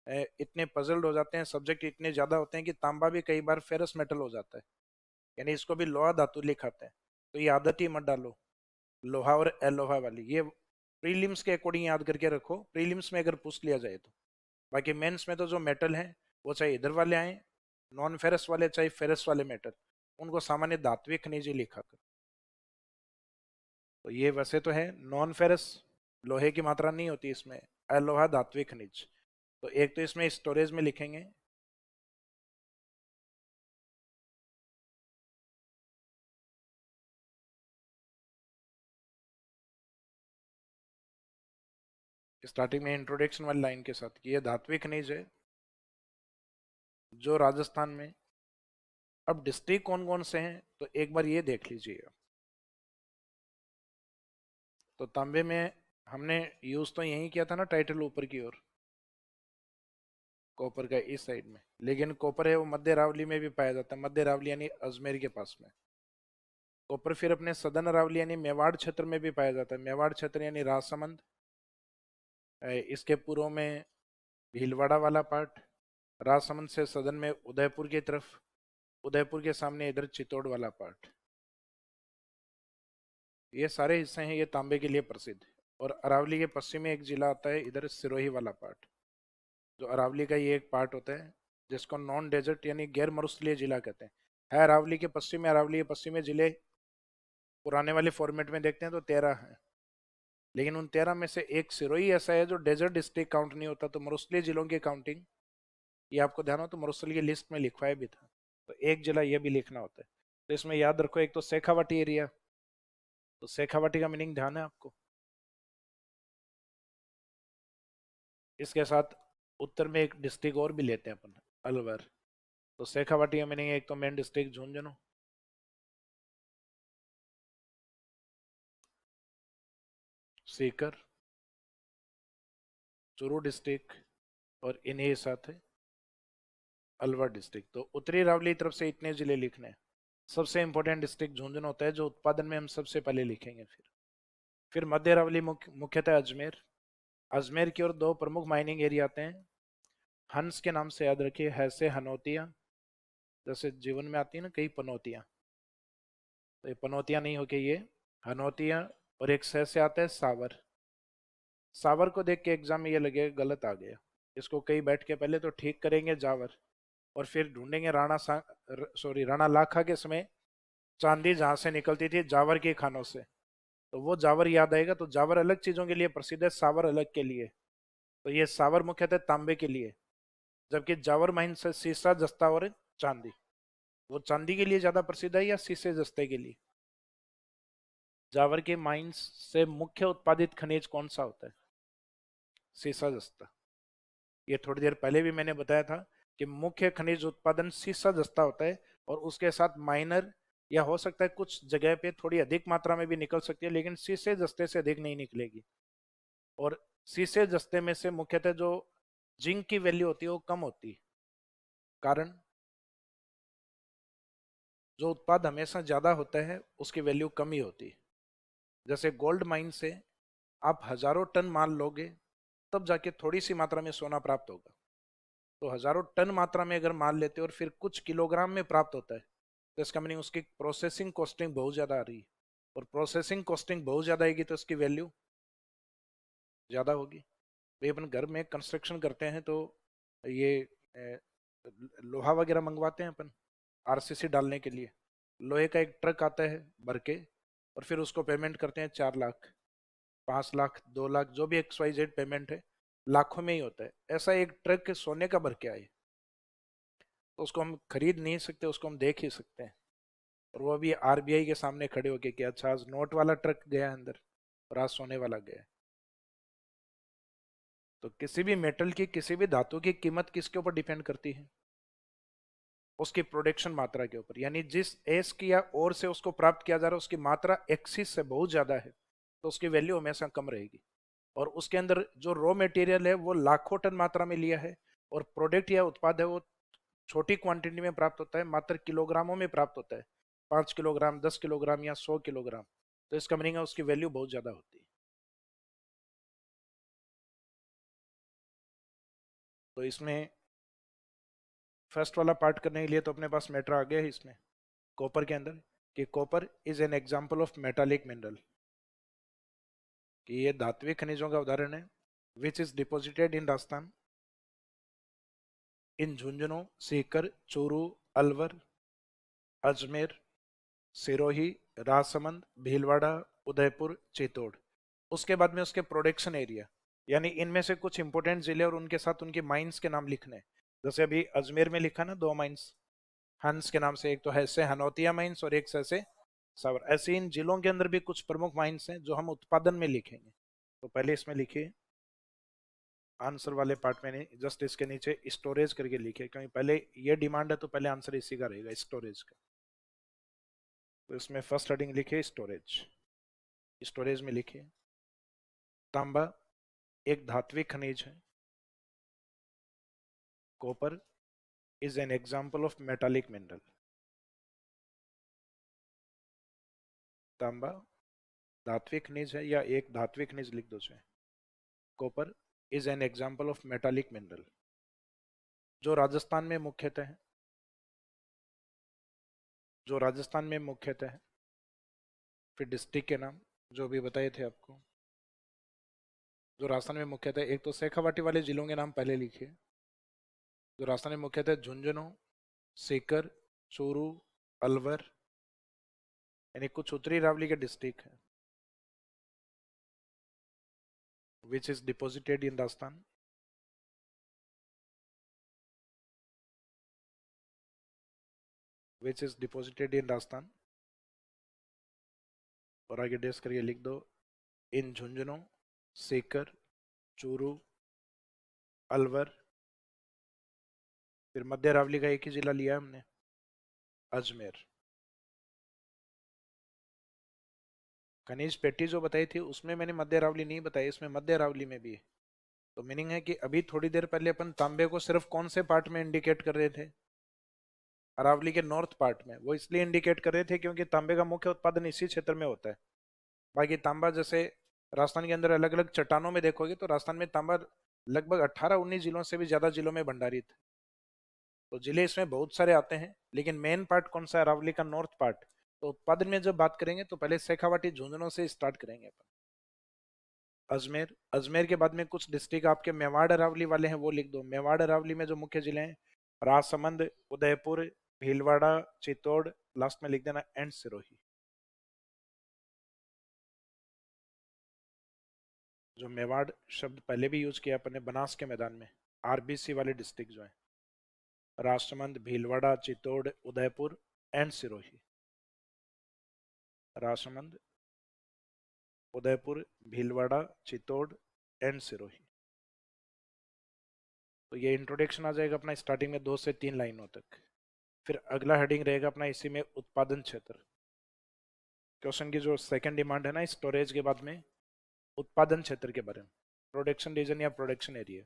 इतने पजल्ड हो जाते हैं, सब्जेक्ट इतने ज्यादा होते हैं कि तांबा भी कई बार फेरस मेटल हो जाता है, यानी इसको भी लोहा धातु लिखाते हैं। तो ये आदत ही मत डालो लोहा और अलोहा वाली। ये प्रीलिम्स के अकॉर्डिंग याद करके रखो, प्रीलिम्स में अगर पूछ लिया जाए तो। बाकी मेंस में तो जो मेटल है वो चाहे इधर वाले आए, नॉन फेरस वाले चाहे फेरस वाले मेटल, उनको सामान्य धात्विक खनिज ही लिखा कर। तो ये वैसे तो है नॉन फेरस, लोहे की मात्रा नहीं होती इसमें, अलोहा धात्विक खनिज। तो एक तो इसमें स्टोरेज में लिखेंगे स्टार्टिंग में इंट्रोडक्शन वाली लाइन के साथ कि ये धात्विक खनिज है जो राजस्थान में। अब डिस्ट्रिक्ट कौन कौन से हैं तो एक बार ये देख लीजिएगा। तो तांबे में हमने यूज तो यही किया था ना टाइटल ऊपर की ओर, कॉपर का इस साइड में। लेकिन कॉपर है वो मध्य अरावली में भी पाया जाता है, मध्य अरावली यानी अजमेर के पास में। कॉपर फिर अपने सदन अरावली यानी मेवाड़ क्षेत्र में भी पाया जाता है, मेवाड़ क्षेत्र यानी राजसमंद, इसके पूर्व में भीलवाड़ा वाला पार्ट, राजसमंद से सदन में उदयपुर की तरफ, उदयपुर के सामने इधर चित्तौड़ वाला पार्ट। ये सारे हिस्से हैं ये तांबे के लिए प्रसिद्ध है। और अरावली के पश्चिम में एक जिला आता है इधर सिरोही वाला पार्ट, जो अरावली का ये एक पार्ट होता है जिसको नॉन डेजर्ट यानी गैर मरुस्थलीय जिला कहते हैं। है अरावली के पश्चिम में, अरावली के पश्चिमी जिले पुराने वाले फॉर्मेट में देखते हैं तो 13 है, लेकिन उन 13 में से एक सिरोही ऐसा है जो डेजर्ट डिस्ट्रिक्ट काउंट नहीं होता, तो मरुस्थलीय जिलों की काउंटिंग, ये आपको ध्यान हो तो मरुस्थल की लिस्ट में लिखवाया भी था, तो एक जिला ये भी लिखना होता है। तो इसमें याद रखो, एक तो शेखावाटी एरिया, तो शेखावाटी का मीनिंग ध्यान है आपको। इसके साथ उत्तर में एक डिस्ट्रिक्ट और भी लेते हैं अपन, अलवर। तो शेखावाटी का मीनिंग एक तो main district Jhunjhunu, Sikar, Churu district, और इन्हीं साथ है अलवर डिस्ट्रिक्ट। तो उत्तरी रावली तरफ से इतने जिले लिखने हैं। सबसे इंपॉर्टेंट डिस्ट्रिक्ट झुंझुनू होता है, जो उत्पादन में हम सबसे पहले लिखेंगे। फिर मध्य रावली मुख्यतः अजमेर। अजमेर की ओर दो प्रमुख माइनिंग एरिया आते हैं, हंस के नाम से याद रखिए, हैसे हनौतिया, जैसे जीवन में आती है ना कई पनौतियां, तो ये पनौतियां नहीं होके ये हनौतियां। और एक सह से आता है सावर। सावर को देख के एग्जाम में ये लगे गलत आ गया, इसको कई बैठ के पहले तो ठीक करेंगे जावर, और फिर ढूंढेंगे राणा लाखा के समय चांदी जहां से निकलती थी जावर की खानों से, तो वो जावर याद आएगा। तो जावर अलग चीजों के लिए प्रसिद्ध है, सावर अलग के लिए। तो ये सावर मुख्यतः तांबे के लिए, जबकि जावर माइन से सीसा जस्ता और चांदी। वो चांदी के लिए ज्यादा प्रसिद्ध है या सीसे जस्ते के लिए? जावर के माइंस से मुख्य उत्पादित खनिज कौन सा होता है? सीसा जस्ता। ये थोड़ी देर पहले भी मैंने बताया था कि मुख्य खनिज उत्पादन सीसा जस्ता होता है, और उसके साथ माइनर, या हो सकता है कुछ जगह पे थोड़ी अधिक मात्रा में भी निकल सकती है, लेकिन सीसे जस्ते से अधिक नहीं निकलेगी। और सीसे जस्ते में से मुख्यतः जो जिंक की वैल्यू होती है वो कम होती है। कारण, जो उत्पाद हमेशा ज्यादा होता है उसकी वैल्यू कम ही होती है। जैसे गोल्ड माइन से आप हजारों टन माल लोगे, तब जाके थोड़ी सी मात्रा में सोना प्राप्त होगा। तो हजारों टन मात्रा में अगर माल लेते हो और फिर कुछ किलोग्राम में प्राप्त होता है, तो इसका मीनिंग उसकी प्रोसेसिंग कॉस्टिंग बहुत ज्यादा आ रही है, और प्रोसेसिंग कॉस्टिंग बहुत ज्यादा आएगी तो उसकी वैल्यू ज्यादा होगी। भाई अपन घर में कंस्ट्रक्शन करते हैं तो ये लोहा वगैरह मंगवाते हैं अपन आरसीसी डालने के लिए। लोहे का एक ट्रक आता है भर के, और फिर उसको पेमेंट करते हैं 4 लाख, 5 लाख, 2 लाख, जो भी XYZ पेमेंट है, लाखों में ही होता है। ऐसा एक ट्रक सोने का भर के आए, तो उसको हम खरीद नहीं सकते, उसको हम देख ही सकते हैं। और वो भी आरबीआई के सामने खड़े होके कि अच्छा आज नोट वाला ट्रक गया अंदर और आज सोने वाला गया। तो किसी भी मेटल की, किसी भी धातु की कीमत किसके ऊपर डिपेंड करती है? उसकी प्रोडक्शन मात्रा के ऊपर। यानी जिस एस की या और से उसको प्राप्त किया जा रहा है उसकी मात्रा एक्सिस से बहुत ज्यादा है, तो उसकी वैल्यू हमेशा कम रहेगी। और उसके अंदर जो रॉ मटेरियल है वो लाखों टन मात्रा में लिया है, और प्रोडक्ट या उत्पाद है वो छोटी क्वांटिटी में प्राप्त होता है, मात्र किलोग्रामों में प्राप्त होता है, 5 किलोग्राम, 10 किलोग्राम या 100 किलोग्राम। तो इसका मीनिंग है उसकी वैल्यू बहुत ज्यादा होती है। तो इसमें फर्स्ट वाला पार्ट करने के लिए तो अपने पास मैटर आ गया है इसमें, कॉपर के अंदर, कि copper is an example of metallic mineral, कि ये धात्विक खनिजों का उदाहरण है, which is deposited in Rajasthan, in Jhunjhunu, Sikar, Churu, Alwar, Ajmer, Sirohi, Rajsamand, Bhilwara, Udaipur, Chittor. उसके बाद में उसके प्रोडक्शन एरिया, यानी इनमें से कुछ इंपोर्टेंट जिले और उनके साथ उनके माइंस के नाम लिखने हैं। जैसे अभी अजमेर में लिखा ना 2 माइंस हंस के नाम से, एक तो है से हनौतिया माइंस और एक से सावर। ऐसे इन जिलों के अंदर भी कुछ प्रमुख माइंस हैं जो हम उत्पादन में लिखेंगे। तो पहले इसमें लिखिए, आंसर वाले पार्ट में नहीं, जस्ट इसके नीचे स्टोरेज करके लिखिए, क्योंकि पहले ये डिमांड है तो पहले आंसर इसी का रहेगा, स्टोरेज का। तो इसमें फर्स्ट हेडिंग लिखिए स्टोरेज। स्टोरेज में लिखिए, तांबा एक धात्विक खनिज है, copper is an example of metallic mineral. तांबा धात्विक खनिज है, या एक धात्विक खनिज लिख दो चाहे। Copper is an example of metallic mineral, जो राजस्थान में मुख्यतः है, जो राजस्थान में मुख्यतः है। फिर डिस्ट्रिक्ट के नाम जो भी बताए थे आपको, जो राजस्थान में मुख्यतः, एक तो शेखावाटी वाले जिलों के नाम पहले लिखिए, जो राजस्थान में मुख्यतः झुंझुनू, सीकर, चूरू, अलवर, यानी कुछ उत्तरी अरावली के डिस्ट्रिक्ट है which is deposited in Rajasthan, which is deposited in Rajasthan. और आगे डेस करके लिख दो इन झुंझुनू, सीकर, चूरू, अलवर। फिर मध्य अरावली का एक ही जिला लिया है हमने, अजमेर। खनिज पेटी जो बताई थी उसमें मैंने मध्य अरावली नहीं बताई, इसमें मध्य अरावली में भी है। तो मीनिंग है कि अभी थोड़ी देर पहले अपन तांबे को सिर्फ कौन से पार्ट में इंडिकेट कर रहे थे, अरावली के नॉर्थ पार्ट में। वो इसलिए इंडिकेट कर रहे थे क्योंकि तांबे का मुख्य उत्पादन इसी क्षेत्र में होता है। बाकी तांबा जैसे राजस्थान के अंदर अलग अलग चट्टानों में देखोगे तो राजस्थान में तांबा लगभग 18-19 जिलों से भी ज्यादा जिलों में भंडारित है। तो जिले इसमें बहुत सारे आते हैं, लेकिन मेन पार्ट कौन सा है, अरावली का नॉर्थ पार्ट। तो उत्पादन में जब बात करेंगे तो पहले शेखावाटी झुंझुनू से स्टार्ट करेंगे अपन। अजमेर, अजमेर के बाद में कुछ डिस्ट्रिक्ट आपके मेवाड़ अरावली वाले हैं, वो लिख दो। मेवाड़ अरावली में जो मुख्य जिले हैं, राजसमंद, उदयपुर, भीलवाड़ा, चित्तौड़, लास्ट में लिख देना एंड सिरोही। जो मेवाड़ शब्द पहले भी यूज किया अपन ने बनास के मैदान में, आरबीसी वाले डिस्ट्रिक्ट जो है, राजसमंद, भीलवाड़ा, चित्तौड़, उदयपुर एंड सिरोही। राजसमंद, उदयपुर, भीलवाड़ा, चित्तौड़ एंड सिरोही। तो ये इंट्रोडक्शन आ जाएगा अपना स्टार्टिंग में 2 से 3 लाइनों तक। फिर अगला हेडिंग रहेगा अपना इसी में उत्पादन क्षेत्र। क्वेश्चन की जो सेकंड डिमांड है ना स्टोरेज के बाद में, उत्पादन क्षेत्र के बारे में, प्रोडक्शन रीजन या प्रोडक्शन एरिया।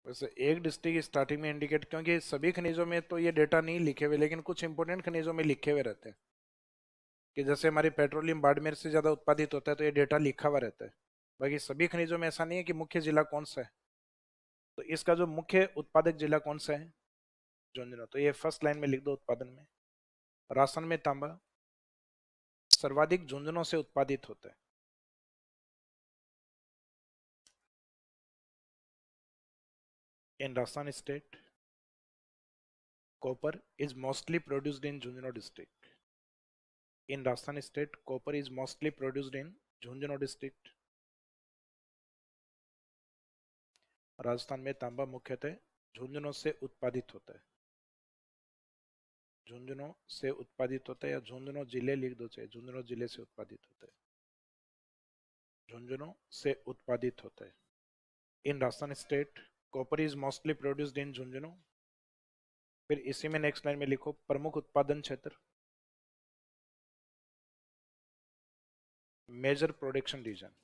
वैसे एक डिस्ट्रिक्ट स्टार्टिंग में इंडिकेट, क्योंकि सभी खनिजों में तो ये डेटा नहीं लिखे हुए, लेकिन कुछ इंपोर्टेंट खनिजों में लिखे हुए रहते हैं। कि जैसे हमारी पेट्रोलियम बाड़मेर से ज्यादा उत्पादित होता है तो ये डेटा लिखा हुआ रहता है। बाकी सभी खनिजों में ऐसा नहीं है कि मुख्य जिला कौन सा है। तो इसका जो मुख्य उत्पादक जिला कौन सा है, झुंझुनू। तो ये फर्स्ट लाइन में लिख दो उत्पादन में। राजस्थान में तांबा सर्वाधिक झुंझुनू से उत्पादित होता है। In Rajasthan state copper is mostly produced in Junjunu district. In Rajasthan state, copper is mostly produced in Junjunu district. Rajasthan में तांबा मुख्यतः झुंझुनू से उत्पादित होता है। झुंझुनू से उत्पादित होता है, या झुंझुनू जिले लिख दो, चाहे झुंझुनू जिले से उत्पादित होता है। झुंझुनू से उत्पादित होता है। In Rajasthan state copper is mostly produced in Jhunjhunu. फिर इसी में नेक्स्ट लाइन में लिखो प्रमुख उत्पादन क्षेत्र, मेजर प्रोडक्शन रीजन।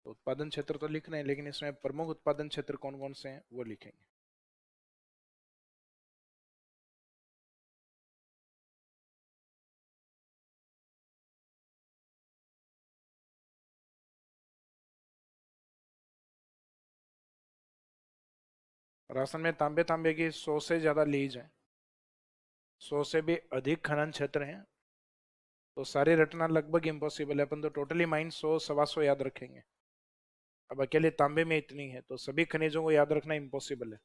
तो उत्पादन क्षेत्र तो लिख रहे हैं, लेकिन इसमें प्रमुख उत्पादन क्षेत्र कौन कौन से हैं वो लिखेंगे। राजस्थान में तांबे तांबे की 100 से ज्यादा लीज है, 100 से भी अधिक खनन क्षेत्र हैं। तो सारे रटना लगभग इम्पॉसिबल है, अपन तो टोटली माइंड 100 सवा 100 याद रखेंगे। अब अकेले तांबे में इतनी है तो सभी खनिजों को याद रखना इम्पॉसिबल है।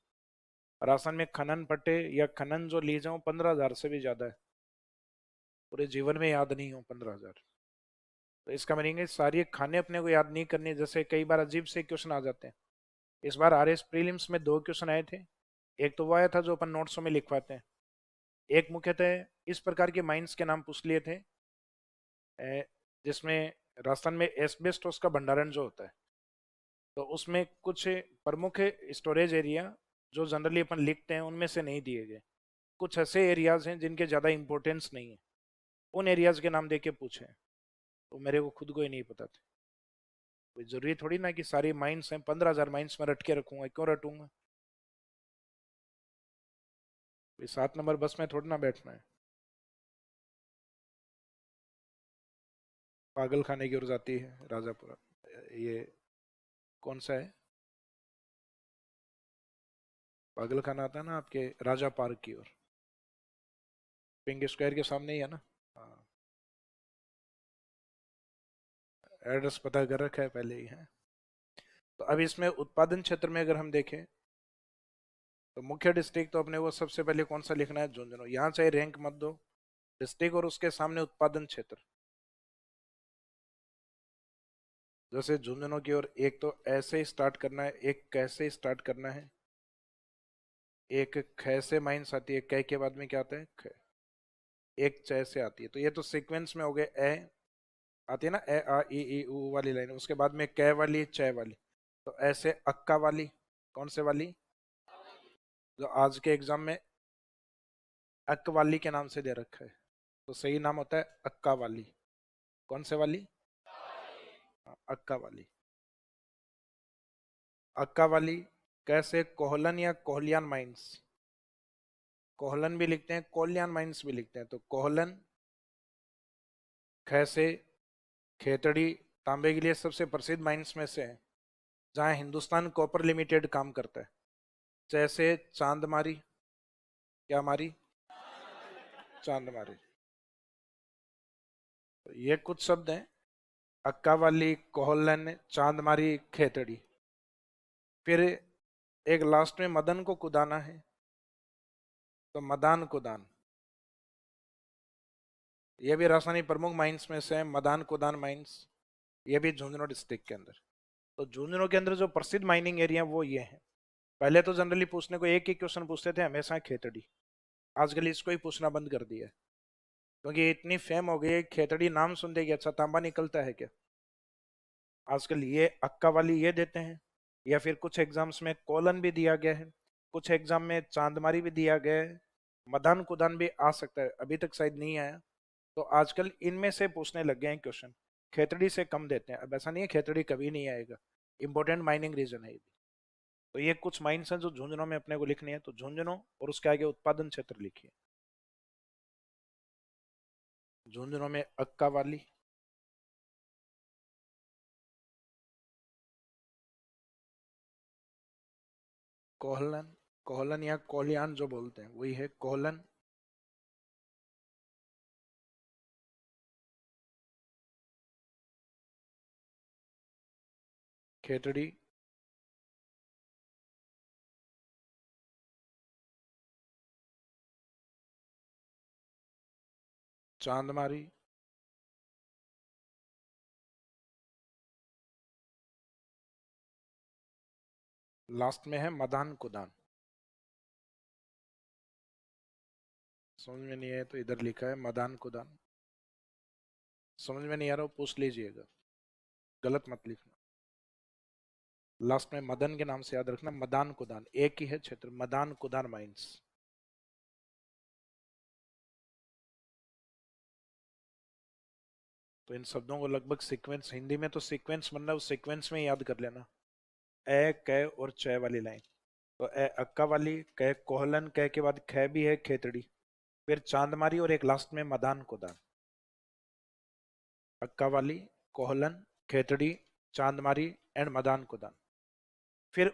राजस्थान में खनन पट्टे या खनन जो लीज है वो 15,000 से भी ज्यादा है। पूरे जीवन में याद नहीं हो 15,000। तो इसका मीनिंग है सारी खाने अपने को याद नहीं करनी। जैसे कई बार अजीब से क्वेश्चन आ जाते हैं। इस बार आरएस प्रीलिम्स में 2 क्वेश्चन आए थे। एक तो वो आया था जो अपन नोट्सों में लिखवाते हैं, एक मुख्यतः इस प्रकार के माइंस के नाम पूछ लिए थे जिसमें राजस्थान में एस्बेस्टोस का भंडारण जो होता है, तो उसमें कुछ प्रमुख स्टोरेज एरिया जो जनरली अपन लिखते हैं उनमें से नहीं दिए गए। कुछ ऐसे एरियाज हैं जिनके ज़्यादा इंपॉर्टेंस नहीं है, उन एरियाज के नाम दे के पूछे। तो मेरे को खुद को ही नहीं पता था। कोई जरूरी थोड़ी ना कि सारी माइंस हैं, 15,000 माइंस में रट के रखूंगा, क्यों रटूंगा। ये 7 नंबर बस में थोड़ी ना बैठना है, पागल खाने की ओर जाती है राजापुरा। ये कौन सा है? पागल खाना आता है ना आपके राजा पार्क की ओर, पिंक स्क्वायर के सामने ही है ना। हाँ, एड्रेस पता कर रखा है पहले ही है। तो अब इसमें उत्पादन क्षेत्र में अगर हम देखें तो मुख्य डिस्ट्रिक्ट तो अपने वो सबसे पहले कौन सा लिखना है, झुंझुनू। यहाँ चाहे रैंक मत दो, डिस्ट्रिक्ट और उसके सामने उत्पादन क्षेत्र। जैसे झुंझुनू की ओर एक तो ऐसे स्टार्ट करना है, एक कैसे स्टार्ट करना है, एक ख से माइंस आती है, कै के बाद में क्या आता है ख, एक च से आती है। तो ये तो सीक्वेंस में हो गए। ए आती है ना, ए आ ई ऊ वाली लाइन, उसके बाद में कै वाली च वाली। तो ऐसे अक्का वाली, कौन से वाली, जो आज के एग्जाम में अक वाली के नाम से दे रखा है, तो सही नाम होता है अक्का वाली। कौन से वाली? हाँ, अक्का वाली। अक्का वाली कैसे, कोहलन या कोहलियान माइंस, कोहलन भी लिखते हैं, कोहलियान माइंस भी लिखते हैं। तो कोहलन कैसे खेतड़ी तांबे के लिए सबसे प्रसिद्ध माइंस में से है, जहां हिंदुस्तान कॉपर लिमिटेड काम करता है। जैसे चांदमारी, क्या मारी, चांदमारी। तो ये कुछ शब्द हैं, अक्का वाली, कोहलन, चांदमारी, खेतड़ी। फिर एक लास्ट में मदन को कुदाना है, तो मदान कुदान। ये भी राजस्थानी प्रमुख माइंस में से है, मदान कुदान माइंस। ये भी झुंझुनू डिस्ट्रिक्ट के अंदर। तो झुंझुनू के अंदर जो प्रसिद्ध माइनिंग एरिया वो ये है। पहले तो जनरली पूछने को एक ही क्वेश्चन पूछते थे हमेशा, खेतड़ी। आजकल इसको ही पूछना बंद कर दिया है, क्योंकि इतनी फेम हो गई है खेतड़ी, नाम सुनते कि अच्छा तांबा निकलता है क्या। आजकल ये अक्का वाली ये देते हैं, या फिर कुछ एग्जाम्स में कोलन भी दिया गया है, कुछ एग्जाम में चांदमारी भी दिया गया है, मदान कुदान भी आ सकता है, अभी तक शायद नहीं आया। तो आजकल इनमें से पूछने लग गए हैं क्वेश्चन, खेतड़ी से कम देते हैं। अब ऐसा नहीं है खेतड़ी कभी नहीं आएगा, इंपॉर्टेंट माइनिंग रीजन है ये भी। तो ये कुछ माइंस हैं जो झुंझुनू में अपने को लिखनी है, तो झुंझुनू और उसके आगे उत्पादन क्षेत्र लिखिए। झुंझुनू में अक्का वाली, कोहलन, कोहलन या कोलियान जो बोलते हैं वही है कोहलन। खेतड़ी, चांदमारी, लास्ट में है मदान कुदान। समझ में नहीं आया तो इधर लिखा है मदान कुदान। समझ में नहीं आ रहा हो पूछ लीजिएगा, गलत मत लिखना। लास्ट में मदन के नाम से याद रखना, मदान कुदान एक ही है क्षेत्र, मदान कुदान माइंस। तो इन शब्दों को लगभग सीक्वेंस, हिंदी में तो सीक्वेंस बनना, उस सीक्वेंस में याद कर लेना। ए कै और च वाली लाइन, तो ए अक्का वाली, कै कोहलन, कै के बाद ख भी है खेतड़ी, फिर चांदमारी और एक लास्ट में मदान कुदान। अक्का वाली, कोहलन, खेतड़ी, चांदमारी एंड मदान कुदान। फिर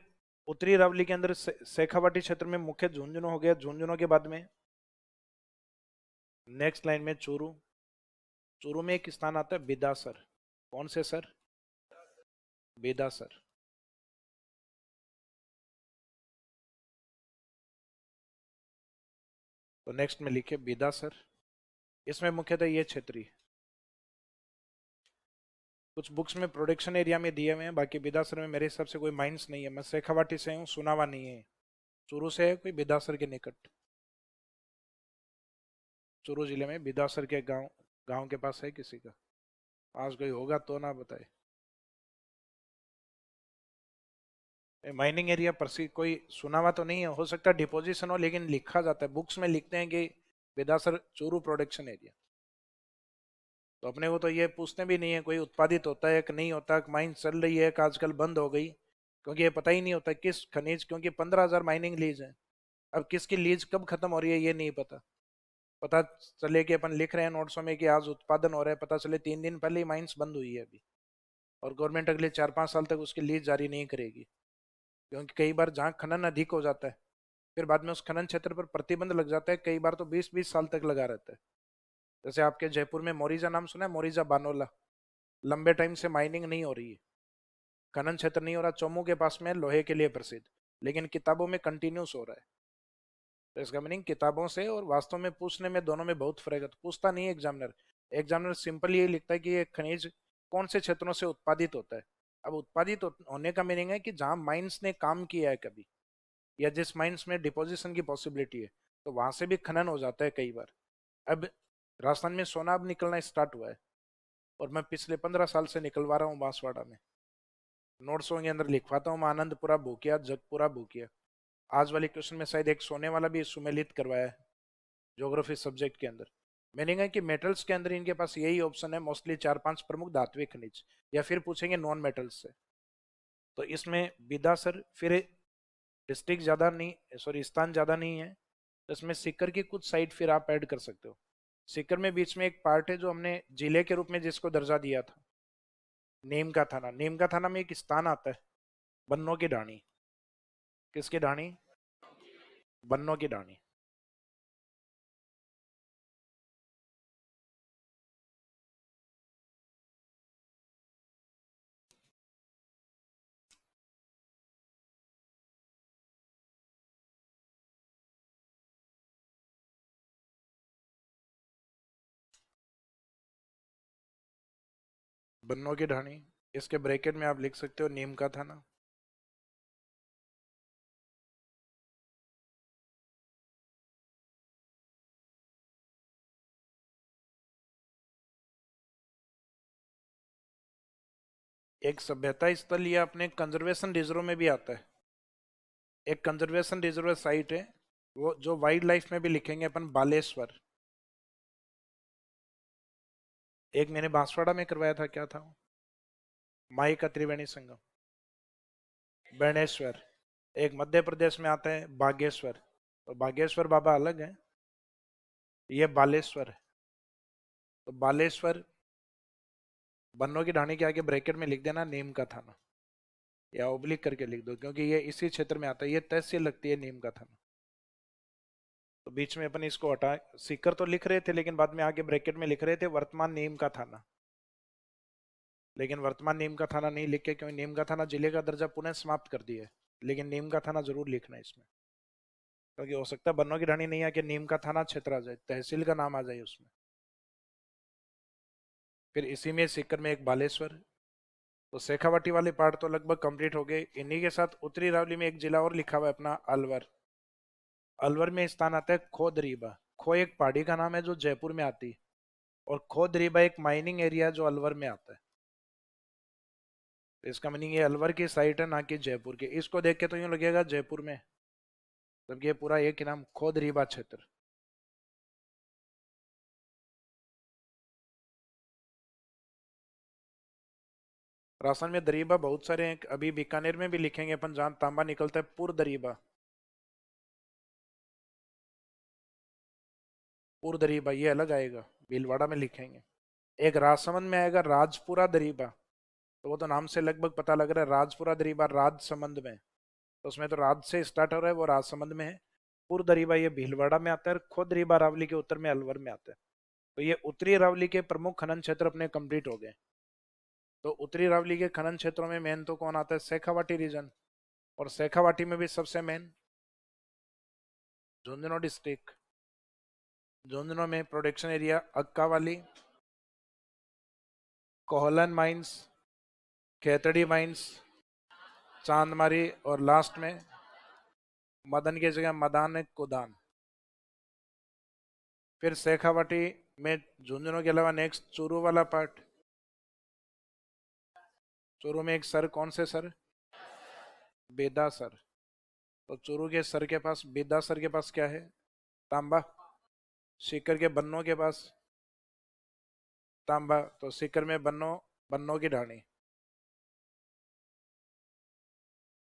उत्तरी रावली के अंदर शेखावाटी क्षेत्र में मुख्य झुंझुनू हो गया। झुंझुनू के बाद में नेक्स्ट लाइन में चूरू, चूरू में एक स्थान आता है बिदासर। कौन से सर? बिदासर। तो नेक्स्ट में लिखे बिदासर। इसमें मुख्यतः ये क्षेत्रीय, कुछ बुक्स में प्रोडक्शन एरिया में दिए हुए हैं, बाकी बिदासर में मेरे हिसाब से कोई माइंस नहीं है। मैं शेखावाटी से हूँ, सुनावा नहीं है। चूरू से है कोई बिदासर के निकट, चूरू जिले में बिदासर के गांव, गांव के पास है किसी का? आज कोई होगा तो ना बताए। माइनिंग एरिया पर से कोई सुना हुआ तो नहीं है, हो सकता है डिपोजिशन हो, लेकिन लिखा जाता है बुक्स में, लिखते हैं कि बेदासर चूरू प्रोडक्शन एरिया। तो अपने को तो ये पूछते भी नहीं है कोई उत्पादित होता है कि नहीं होता, माइन चल रही है कि आजकल बंद हो गई, क्योंकि ये पता ही नहीं होता किस खनिज, क्योंकि 15,000 माइनिंग लीज है। अब किसकी लीज कब खत्म हो रही है ये नहीं पता। पता चले कि अपन लिख रहे हैं नोट्सों में कि आज उत्पादन हो रहा है, पता चले 3 दिन पहले ही माइंस बंद हुई है अभी, और गवर्नमेंट अगले 4-5 साल तक उसकी लीज जारी नहीं करेगी। क्योंकि कई बार जहाँ खनन अधिक हो जाता है, फिर बाद में उस खनन क्षेत्र पर प्रतिबंध लग जाता है, कई बार तो 20-20 साल तक लगा रहता है। जैसे आपके जयपुर में मोरिजा नाम सुना है, मोरिजा बानोला, लंबे टाइम से माइनिंग नहीं हो रही है, खनन क्षेत्र नहीं हो रहा, चोमू के पास में लोहे के लिए प्रसिद्ध, लेकिन किताबों में कंटिन्यूस हो रहा है। तो इसका मीनिंग किताबों से और वास्तव में पूछने में दोनों में बहुत फर्क है। तो पूछता नहीं है एग्जामिनर, एग्जामिनर सिंपल ये लिखता है कि ये खनिज कौन से क्षेत्रों से उत्पादित होता है। अब उत्पादित होने का मीनिंग है कि जहां माइंस ने काम किया है कभी, या जिस माइंस में डिपोजिशन की पॉसिबिलिटी है, तो वहां से भी खनन हो जाता है कई बार। अब राजस्थान में सोना अब निकलना स्टार्ट हुआ है, और मैं पिछले 15 साल से निकलवा रहा हूँ बांसवाड़ा में। नोट्सों के अंदर लिखवाता हूँ, मैं आनंदपुरा भूकिया, जगपुरा भूकिया। आज वाले क्वेश्चन में शायद एक सोने वाला भी सुमेलित करवाया है ज्योग्राफी सब्जेक्ट के अंदर। मीनिंग है कि मेटल्स के अंदर इनके पास यही ऑप्शन है, मोस्टली 4-5 प्रमुख धात्विक खनिज, या फिर पूछेंगे नॉन मेटल्स से। तो इसमें बिदासर, फिर डिस्ट्रिक्ट ज्यादा नहीं, सॉरी स्थान ज्यादा नहीं है, तो इसमें सीकर की कुछ साइट फिर आप ऐड कर सकते हो। सीकर में बीच में एक पार्ट है जो हमने जिले के रूप में जिसको दर्जा दिया था, नीम का थाना। नीम का थाना में एक स्थान आता है, बन्नों की ढाणी। किसकी ढाणी? बन्नों की ढाणी। बन्नों की ढाणी, इसके ब्रैकेट में आप लिख सकते हो नीम का थाना। एक सभ्यता स्थल या अपने कंजर्वेशन रिजर्व में भी आता है। एक कंजर्वेशन रिजर्व साइट है, वो जो वाइल्ड लाइफ में भी लिखेंगे अपन, बालेश्वर। एक मैंने बांसवाड़ा में करवाया था, क्या था वो? माई का त्रिवेणी संगम, बेणेश्वर। एक मध्य प्रदेश में आता है बागेश्वर, तो बागेश्वर बाबा अलग है, ये बालेश्वर है। तो बालेश्वर, बन्नों की ढाणी के आगे ब्रैकेट में लिख देना नीम का थाना, या ओब्लिक करके लिख दो, क्योंकि ये इसी क्षेत्र में आता है, ये तहसील लगती है नीम का थाना। तो बीच में अपन इसको हटा, सीकर तो लिख रहे थे लेकिन बाद में आगे ब्रैकेट में लिख रहे थे वर्तमान नीम का थाना, लेकिन वर्तमान नीम का थाना नहीं लिख के, क्योंकि नीम का थाना जिले का दर्जा पुनः समाप्त कर दिया है। लेकिन नीम का थाना जरूर लिखना है इसमें, क्योंकि हो सकता है बन्नों की ढाणी नहीं आके नीम का थाना क्षेत्र आ जाए, तहसील का नाम आ जाए उसमें। फिर इसी में सीकर में एक बालेश्वर। तो शेखावाटी वाले पार्ट तो लगभग कंप्लीट हो गए। इन्हीं के साथ उत्तरी रावली में एक जिला और लिखा हुआ है अपना, अलवर। अलवर में स्थान आता है खोदरीबा। खो एक पहाड़ी का नाम है जो जयपुर में आती है, और खोदरीबा एक माइनिंग एरिया जो अलवर में आता है। तो इसका मीनिंग ये अलवर की साइट है, ना कि जयपुर की। इसको देख के तो यूं लगेगा जयपुर में, जबकि ये पूरा एक ही नाम, खोदरीबा क्षेत्र। राजस्थान में दरीबा बहुत सारे हैं, अभी बीकानेर में भी लिखेंगे अपन, जहां तांबा निकलता है, पुर दरीबा। पुर दरीबा ये अलग आएगा, भीलवाड़ा में लिखेंगे। एक राजसमंद में आएगा राजपुरा दरीबा, तो वो तो नाम से लगभग पता लग रहा है, राजपुरा दरीबा राजसमंद में, तो उसमें तो राज से स्टार्ट हो रहा है, वो राजसमंद में है। पुर दरीबा ये भीलवाड़ा में आता है, और खुद दरीबा रावली के उत्तर में अलवर में आता है। तो ये उत्तरी रावली के प्रमुख खनन क्षेत्र अपने कंप्लीट हो गए। तो उत्तरी रावली के खनन क्षेत्रों में मेन तो कौन आता है? शेखावाटी रीजन, और शेखावाटी में भी सबसे मेन झुंझुनू डिस्ट्रिक्ट। झुंझुनू में प्रोडक्शन एरिया अक्का वाली, कोहलन माइंस, खेतड़ी माइंस, चांदमारी, और लास्ट में मदन की जगह मदान कुदान। फिर शेखावाटी में झुंझुनू के अलावा नेक्स्ट चूरू वाला पार्ट। चूरू में एक सर, कौन से सर? बेदा सर। तो चूरू के सर के पास, बेदा सर के पास क्या है? तांबा। सीकर के बन्नों के पास तांबा, तो सीकर में बन्नों, बन्नों की ढाणी।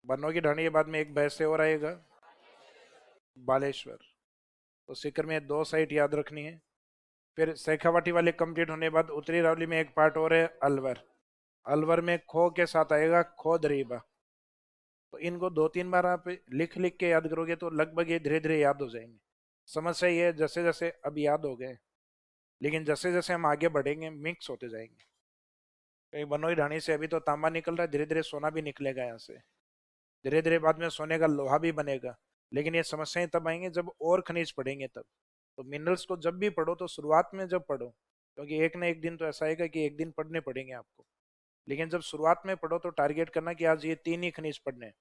बन्नों की ढाणी के बाद में एक भैंस से और आएगा, बालेश्वर। तो सीकर में 2 साइट याद रखनी है। फिर शेखावाटी वाले कंप्लीट होने के बाद उत्तरी रावली में एक पार्ट और है, अलवर। अलवर में खो के साथ आएगा खो दरीबा। तो इनको 2-3 बार आप लिख लिख के याद करोगे तो लगभग ये धीरे धीरे याद हो जाएंगे। समस्या ये है जैसे जैसे अब याद हो गए, लेकिन जैसे जैसे हम आगे बढ़ेंगे मिक्स होते जाएंगे। कहीं बनोई ढाणी से अभी तो तांबा निकल रहा है, धीरे धीरे सोना भी निकलेगा यहाँ से। धीरे धीरे बाद में सोने का लोहा भी बनेगा। लेकिन ये समस्याएं तब आएंगे जब और खनिज पढ़ेंगे तब। तो मिनरल्स को जब भी पढ़ो तो शुरुआत में जब पढ़ो, क्योंकि एक ना एक दिन तो ऐसा आएगा कि एक दिन पढ़ने पड़ेंगे आपको। लेकिन जब शुरुआत में पढ़ो तो टारगेट करना कि आज ये 3 ही खनिज पढ़ने हैं,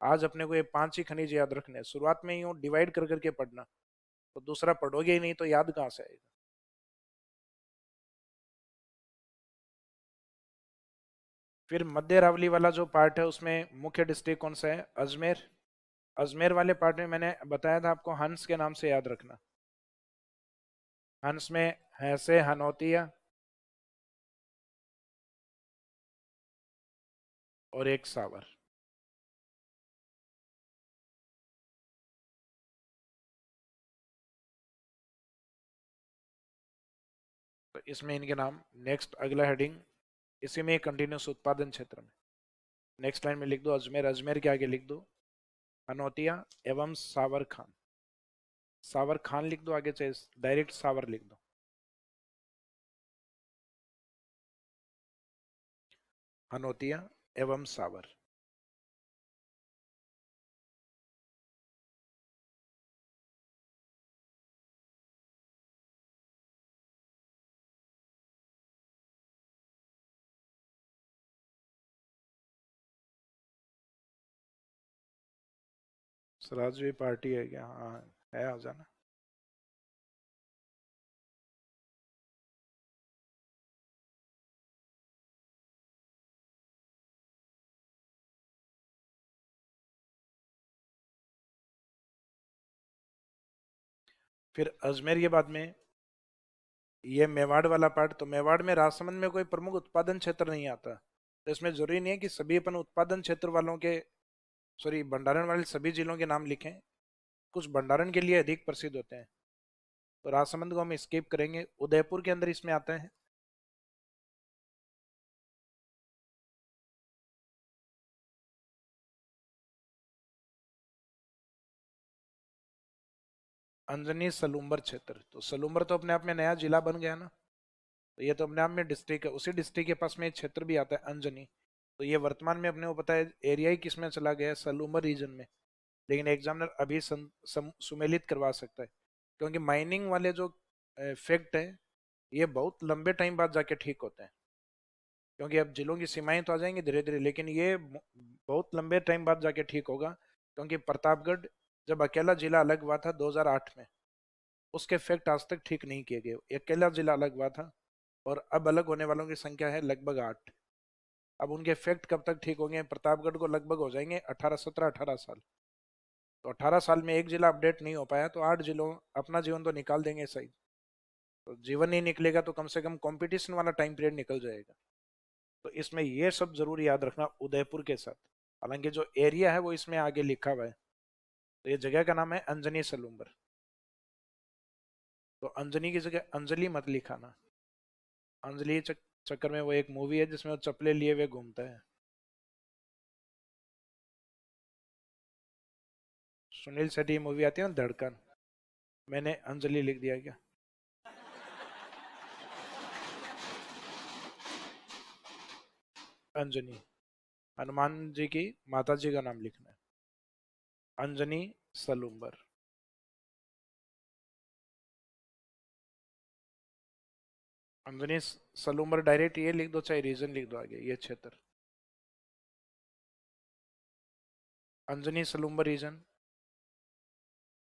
आज अपने को ये 5 ही खनिज याद रखने हैं। शुरुआत में यूं डिवाइड कर करके पढ़ना, तो दूसरा पढ़ोगे ही नहीं तो याद कहाँ से आएगा। फिर मध्य अरावली वाला जो पार्ट है उसमें मुख्य डिस्ट्रिक्ट कौन सा है, अजमेर। अजमेर वाले पार्ट में मैंने बताया था आपको हंस के नाम से याद रखना। हंस में है से हनौतिया और एक सावर। तो इसमें इनके नाम। नेक्स्ट अगला हेडिंग इसी में कंटिन्यूस उत्पादन क्षेत्र में। नेक्स्ट लाइन में लिख दो अजमेर, अजमेर के आगे लिख दो हनौतिया एवं सावर खान। सावर खान लिख दो आगे, चाहे डायरेक्ट सावर लिख दो। हनौतिया एवं सावर। स्वराज पार्टी है क्या, हाँ है, आ जाना। फिर अजमेर के बाद में ये मेवाड़ वाला पार्ट। तो मेवाड़ में राजसमंद में कोई प्रमुख उत्पादन क्षेत्र नहीं आता, तो इसमें जरूरी नहीं है कि सभी अपन उत्पादन क्षेत्र वालों के, सॉरी भंडारण वाले सभी जिलों के नाम लिखें। कुछ भंडारण के लिए अधिक प्रसिद्ध होते हैं, तो राजसमंद को हम स्किप करेंगे। उदयपुर के अंदर इसमें आता है अंजनी सलूम्बर क्षेत्र। तो सलूम्बर तो अपने आप में नया जिला बन गया ना, तो ये तो अपने आप में डिस्ट्रिक्ट है। उसी डिस्ट्रिक्ट के पास में एक क्षेत्र भी आता है अंजनी। तो ये वर्तमान में अपने को पता है एरिया ही किस में चला गया है, सलूम्बर रीजन में। लेकिन एग्जामिनर अभी सुमेलित करवा सकता है, क्योंकि माइनिंग वाले जो फैक्ट है ये बहुत लंबे टाइम बाद जाके ठीक होते हैं। क्योंकि अब जिलों की सीमाएं तो आ जाएंगी धीरे धीरे, लेकिन ये बहुत लंबे टाइम बाद जाके ठीक होगा। क्योंकि प्रतापगढ़ जब अकेला जिला अलग हुआ था 2008 में, उसके फैक्ट आज तक ठीक नहीं किए गए। अकेला जिला अलग हुआ था और अब अलग होने वालों की संख्या है लगभग 8। अब उनके फैक्ट कब तक ठीक होंगे, प्रतापगढ़ को लगभग हो जाएंगे 18-17-18 साल। तो 18 साल में एक जिला अपडेट नहीं हो पाया, तो 8 जिलों अपना जीवन तो निकाल देंगे सही। तो जीवन नहीं निकलेगा तो कम से कम कंपटीशन वाला टाइम पीरियड निकल जाएगा। तो इसमें ये सब जरूर याद रखना उदयपुर के साथ। हालांकि जो एरिया है वो इसमें आगे लिखा हुआ है। तो ये जगह का नाम है अंजनी सलूम्बर। तो अंजनी की जगह अंजलि मत लिखाना। अंजलि चक्कर में वो एक मूवी है जिसमें वो चप्पलें लिए हुए घूमता है। सुनील शेट्टी मूवी आती है ना धड़कन, मैंने अंजलि लिख दिया क्या। अंजनी हनुमान जी की माता जी का नाम लिखना है, अंजनी सलूम्बर। अंजनी सलूम्बर डायरेक्ट ये लिख दो, चाहे रीजन लिख दो आगे, ये क्षेत्र अंजनी सलूम्बर रीजन।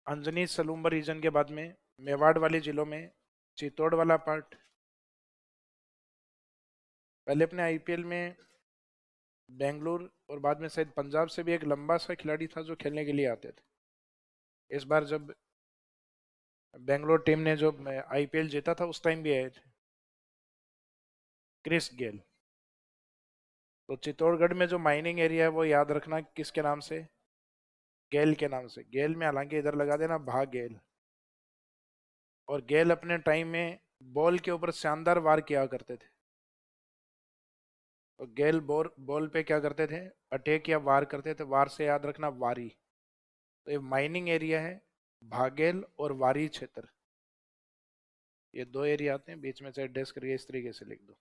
अंजनी सलूम्बर रीजन के बाद में मेवाड़ वाले जिलों में चित्तौड़ वाला पार्ट। पहले अपने आईपीएल में बेंगलुरु और बाद में शायद पंजाब से भी एक लंबा सा खिलाड़ी था जो खेलने के लिए आते थे। इस बार जब बेंगलोर टीम ने जो आईपीएल जीता था उस टाइम भी आए थे, क्रिस गेल। तो चित्तौड़गढ़ में जो माइनिंग एरिया है वो याद रखना किसके नाम से, गेल के नाम से। गेल में हालांकि इधर लगा देना भा गेल। और गेल अपने टाइम में बॉल के ऊपर शानदार वार किया करते थे। तो गेल बॉल पे क्या करते थे, अटैक या वार करते थे। वार से याद रखना वारी। तो ये माइनिंग एरिया है, भागेल और वारी क्षेत्र, ये दो एरिया आते हैं। बीच में से एड्रेस करके इस तरीके से लिख दो।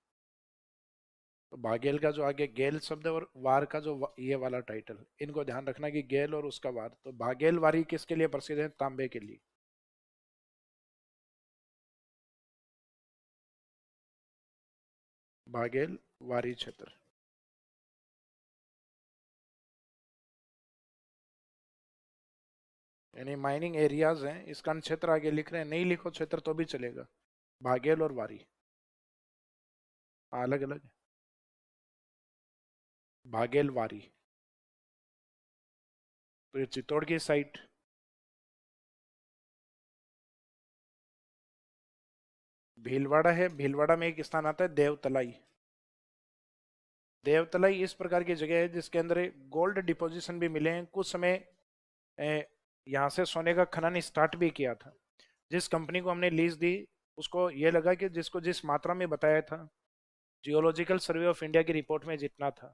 तो भागेल का जो आगे गेल शब्द है और वार का जो ये वाला टाइटल, इनको ध्यान रखना कि गेल और उसका वार। तो भागेल वारी किसके लिए प्रसिद्ध है, तांबे के लिए। भागेल वारी क्षेत्र। यानी माइनिंग एरियाज हैं, इसका क्षेत्र आगे लिख रहे हैं, नहीं लिखो क्षेत्र तो भी चलेगा। भागेल और वारी अलग अलग है। भागेल वारी। तो ये चित्तौड़ की साइट। भीलवाड़ा है, भीलवाड़ा में एक स्थान आता है देवतलाई। देवतलाई इस प्रकार की जगह है जिसके अंदर गोल्ड डिपोजिशन भी मिले हैं कुछ समय। यहाँ से सोने का खनन स्टार्ट भी किया था। जिस कंपनी को हमने लीज दी, उसको ये लगा कि जिसको जिस मात्रा में बताया था जियोलॉजिकल सर्वे ऑफ इंडिया की रिपोर्ट में जितना था,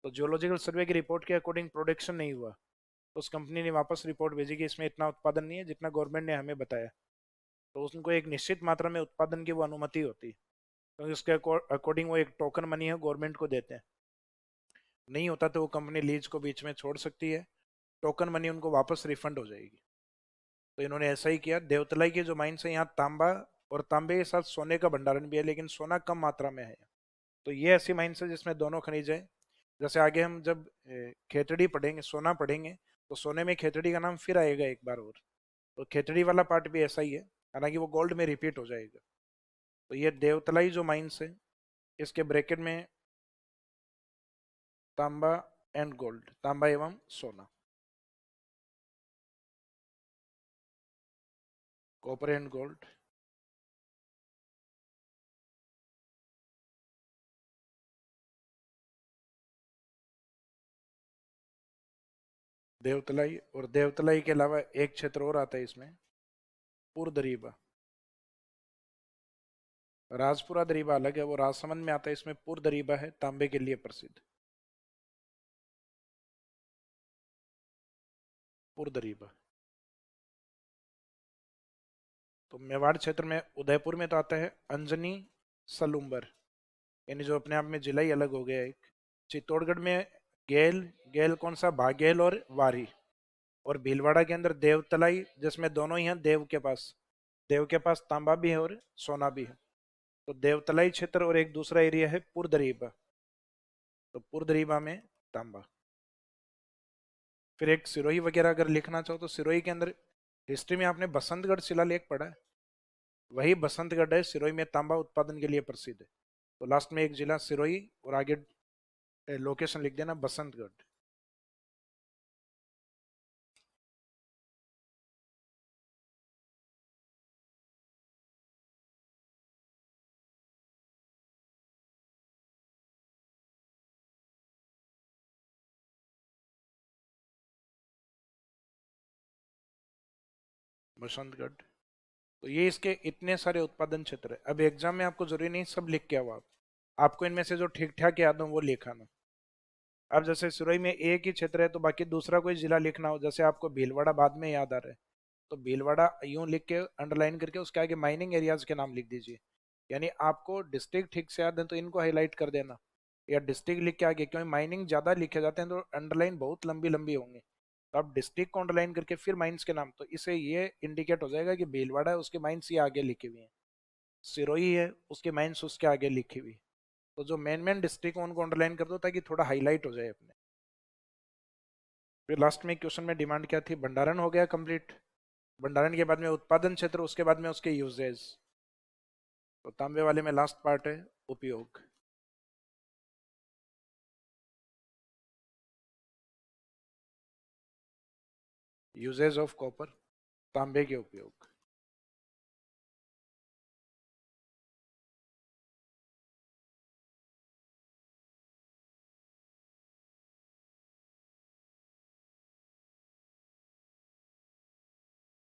तो जियोलॉजिकल सर्वे की रिपोर्ट के अकॉर्डिंग प्रोडक्शन नहीं हुआ। तो उस कंपनी ने वापस रिपोर्ट भेजी कि इसमें इतना उत्पादन नहीं है जितना गवर्नमेंट ने हमें बताया। तो उनको एक निश्चित मात्रा में उत्पादन की वो अनुमति होती है, क्योंकि उसके अकॉर्डिंग वो एक टोकन मनी है गवर्नमेंट को देते हैं। नहीं होता तो वो कंपनी लीज को बीच में छोड़ सकती है, टोकन मनी उनको वापस रिफंड हो जाएगी। तो इन्होंने ऐसा ही किया। देवतलाई के जो माइंस है, यहाँ तांबा और तांबे के साथ सोने का भंडारण भी है, लेकिन सोना कम मात्रा में है। तो ये ऐसी माइंस है जिसमें दोनों खनिज है। जैसे आगे हम जब खेतड़ी पढ़ेंगे, सोना पढ़ेंगे, तो सोने में खेतड़ी का नाम फिर आएगा एक बार और। तो खेतड़ी वाला पार्ट भी ऐसा ही है, हालांकि वो गोल्ड में रिपीट हो जाएगा। तो ये देवतलाई जो माइंस है, इसके ब्रैकेट में तांबा एंड गोल्ड, तांबा एवं सोना, कॉपर एंड गोल्ड। देवतलाई, और देवतलाई के अलावा एक क्षेत्र और आता है इसमें, पुरदरीबा। राजपुरा दरीबा अलग है, वो राजसमंद में आता है। इसमें पुरदरीबा है, तांबे के लिए प्रसिद्ध। पुरदरीबा। तो मेवाड़ क्षेत्र में उदयपुर में तो आता है अंजनी सलूम्बर, यानी जो अपने आप में जिला ही अलग हो गया एक। चित्तौड़गढ़ में गेल, गेल कौन सा, भागेल और वारी। और भीलवाड़ा के अंदर देवतलाई, जिसमें दोनों ही हैं। देव के पास तांबा भी है और सोना भी है। तो देवतलाई क्षेत्र और एक दूसरा एरिया है पुरदरीबा। तो पुरदरीबा में तांबा। फिर एक सिरोही वगैरह अगर लिखना चाहो तो सिरोही के अंदर हिस्ट्री में आपने बसंतगढ़ शिलालेख पढ़ा है, वही बसंतगढ़ है सिरोही में तांबा उत्पादन के लिए प्रसिद्ध है। तो लास्ट में एक जिला सिरोही और आगे लोकेशन लिख देना बसंतगढ़। बसंतगढ़। तो ये इसके इतने सारे उत्पादन क्षेत्र है। अब एग्जाम में आपको जरूरी नहीं सब लिख के आओ आप, आपको इनमें से जो ठीक ठाक याद हो वो लिखाना। अब जैसे सिरोही में एक ही क्षेत्र है, तो बाकी दूसरा कोई जिला लिखना हो, जैसे आपको भीलवाड़ा बाद में याद आ रहा है, तो भीलवाड़ा यूं लिख के अंडरलाइन करके उसके आगे माइनिंग एरियाज के नाम लिख दीजिए। यानी आपको डिस्ट्रिक्ट ठीक से याद है तो इनको हाईलाइट कर देना, या डिस्ट्रिक्ट लिख के आगे, क्योंकि माइनिंग ज्यादा लिखे जाते हैं तो अंडरलाइन बहुत लंबी लंबी होंगे। तो आप डिस्ट्रिक्ट को अंडरलाइन करके फिर माइंस के नाम, तो इसे ये इंडिकेट हो जाएगा कि भीलवाड़ा है उसके माइंस ये आगे लिखे हुए हैं, सिरोही है उसके माइंस उसके आगे लिखी हुई। तो जो मेन मेन डिस्ट्रिक्ट है उनको अंडरलाइन कर दो ताकि थोड़ा हाईलाइट हो जाए अपने। फिर लास्ट में क्वेश्चन में डिमांड क्या थी, भंडारण हो गया कंप्लीट। भंडारण के बाद में उत्पादन क्षेत्र, उसके बाद में उसके यूजेज। तो तांबे वाले में लास्ट पार्ट है उपयोग। यूजेज ऑफ कॉपर, तांबे के उपयोग।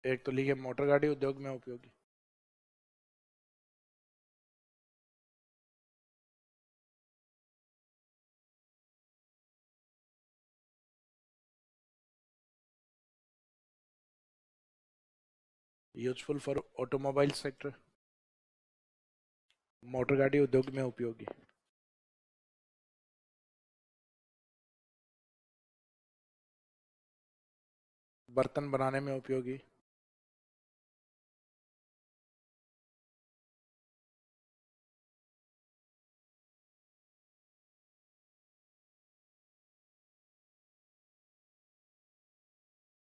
एक तो लिखे मोटर गाड़ी उद्योग में उपयोगी, useful for automobile sector, motor गाड़ी उद्योग में उपयोगी, बर्तन बनाने में उपयोगी,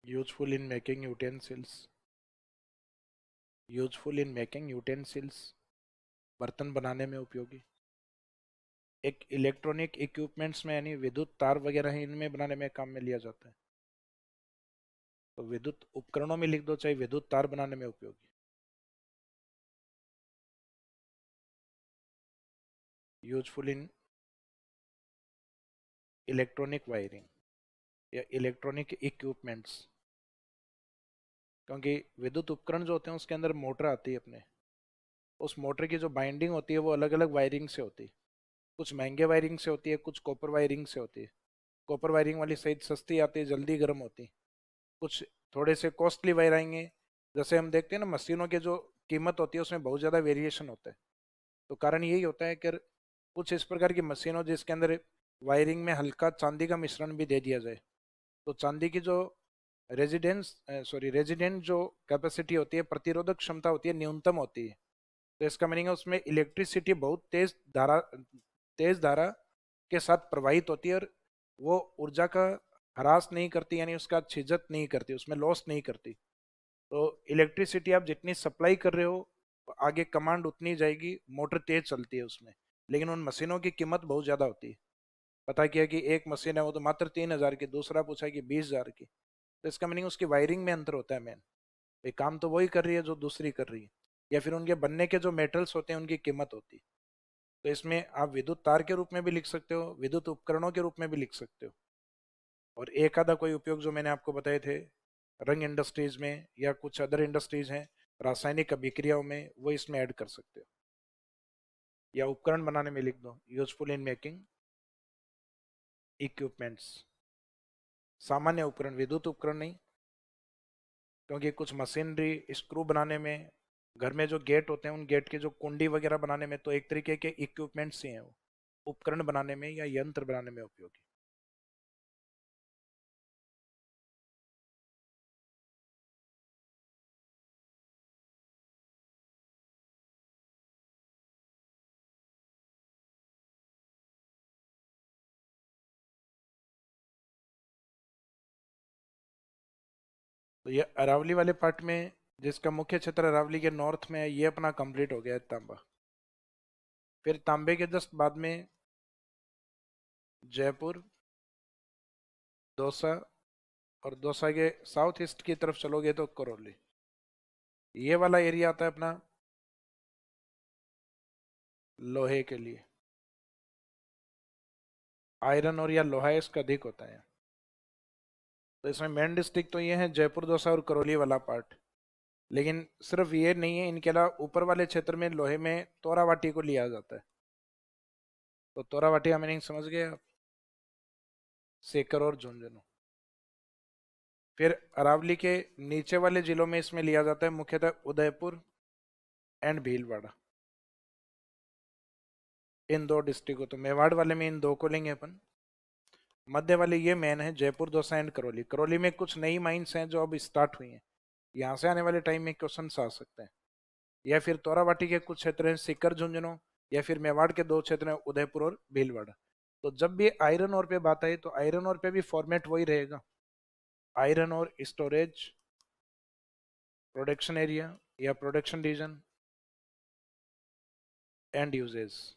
useful in making utensils, useful in making utensils, बर्तन बनाने में उपयोगी, एक इलेक्ट्रॉनिक इक्विपमेंट्स में यानी विद्युत तार वगैरह है इनमें बनाने में काम में लिया जाता है, तो विद्युत उपकरणों में लिख दो, चाहे विद्युत तार बनाने में उपयोगी, यूजफुल इन इलेक्ट्रॉनिक वायरिंग या इलेक्ट्रॉनिक इक्विपमेंट्स, क्योंकि विद्युत उपकरण जो होते हैं उसके अंदर मोटर आती है अपने, उस मोटर की जो बाइंडिंग होती है वो अलग अलग वायरिंग से होती है, कुछ महंगे वायरिंग से होती है, कुछ कॉपर वायरिंग से होती है, कॉपर वायरिंग वाली सही सस्ती आती है, जल्दी गर्म होती है, कुछ थोड़े से कॉस्टली वायर आएंगे, जैसे हम देखते हैं ना मशीनों के जो कीमत होती है उसमें बहुत ज़्यादा वेरिएशन होता है, तो कारण यही होता है कि कुछ इस प्रकार की मशीन हो जिसके अंदर वायरिंग में हल्का चांदी का मिश्रण भी दे दिया जाए, तो चांदी की जो रेजिडेंट जो कैपेसिटी होती है, प्रतिरोधक क्षमता होती है, न्यूनतम होती है, तो इसका मीनिंग है उसमें इलेक्ट्रिसिटी बहुत तेज धारा के साथ प्रवाहित होती है, और वो ऊर्जा का ह्रास नहीं करती, यानी उसका छिजत नहीं करती, उसमें लॉस नहीं करती, तो इलेक्ट्रिसिटी आप जितनी सप्लाई कर रहे हो आगे कमांड उतनी जाएगी, मोटर तेज चलती है उसमें, लेकिन उन मशीनों की कीमत बहुत ज़्यादा होती है, पता किया कि एक मशीन है वो तो मात्र 3,000 की, दूसरा पूछा कि 20,000 की, तो इसका मीनिंग उसकी वायरिंग में अंतर होता है मेन, ये काम तो वही कर रही है जो दूसरी कर रही है, या फिर उनके बनने के जो मेटल्स होते हैं उनकी कीमत होती है, तो इसमें आप विद्युत तार के रूप में भी लिख सकते हो, विद्युत उपकरणों के रूप में भी लिख सकते हो, और एक आधा कोई उपयोग जो मैंने आपको बताए थे रंग इंडस्ट्रीज में या कुछ अदर इंडस्ट्रीज हैं रासायनिक अभिक्रियाओं में, वो इसमें ऐड कर सकते हो, या उपकरण बनाने में लिख दो यूजफुल इन मेकिंग इक्विपमेंट्स, सामान्य उपकरण, विद्युत उपकरण नहीं, क्योंकि कुछ मशीनरी स्क्रू बनाने में, घर में जो गेट होते हैं उन गेट के जो कुंडी वगैरह बनाने में, तो एक तरीके के इक्विपमेंट्स ही हैं वो, उपकरण बनाने में या यंत्र बनाने में उपयोगी। तो ये अरावली वाले पार्ट में, जिसका मुख्य क्षेत्र अरावली के नॉर्थ में है, ये अपना कंप्लीट हो गया है तांबा, फिर तांबे के जस्ट बाद में जयपुर, दौसा, और दौसा के साउथ ईस्ट की तरफ चलोगे तो करौली, ये वाला एरिया आता है अपना लोहे के लिए, आयरन और या लोहा इसका अधिक होता है, तो इसमें मेन डिस्ट्रिक्ट तो ये है जयपुर, दौसा और करौली वाला पार्ट, लेकिन सिर्फ ये नहीं है, इनके अलावा ऊपर वाले क्षेत्र में लोहे में तोरावाटी को लिया जाता है, तो तोरावाटी का मीनिंग समझ गए आप, सीकर और झुंझुनू, फिर अरावली के नीचे वाले जिलों में इसमें लिया जाता है मुख्यतः उदयपुर एंड भीलवाड़ा, इन दो डिस्ट्रिक्ट को, तो मेवाड़ वाले में इन दो को लेंगे अपन, मध्य वाले ये मेन है जयपुर, दौसा एंड करौली, करौली में कुछ नई माइंस हैं जो अब स्टार्ट हुई हैं, यहाँ से आने वाले टाइम में क्वेश्चन आ सकते हैं, या फिर तोरावाटी के कुछ क्षेत्र हैं सीकर झुंझुनू, या फिर मेवाड़ के दो क्षेत्र हैं उदयपुर और भीलवाड़ा, तो जब भी आयरन और पे बात आई तो आयरन और पे भी फॉर्मेट वही रहेगा, iron ore storage, production area या प्रोडक्शन रीजन, एंड यूजेस,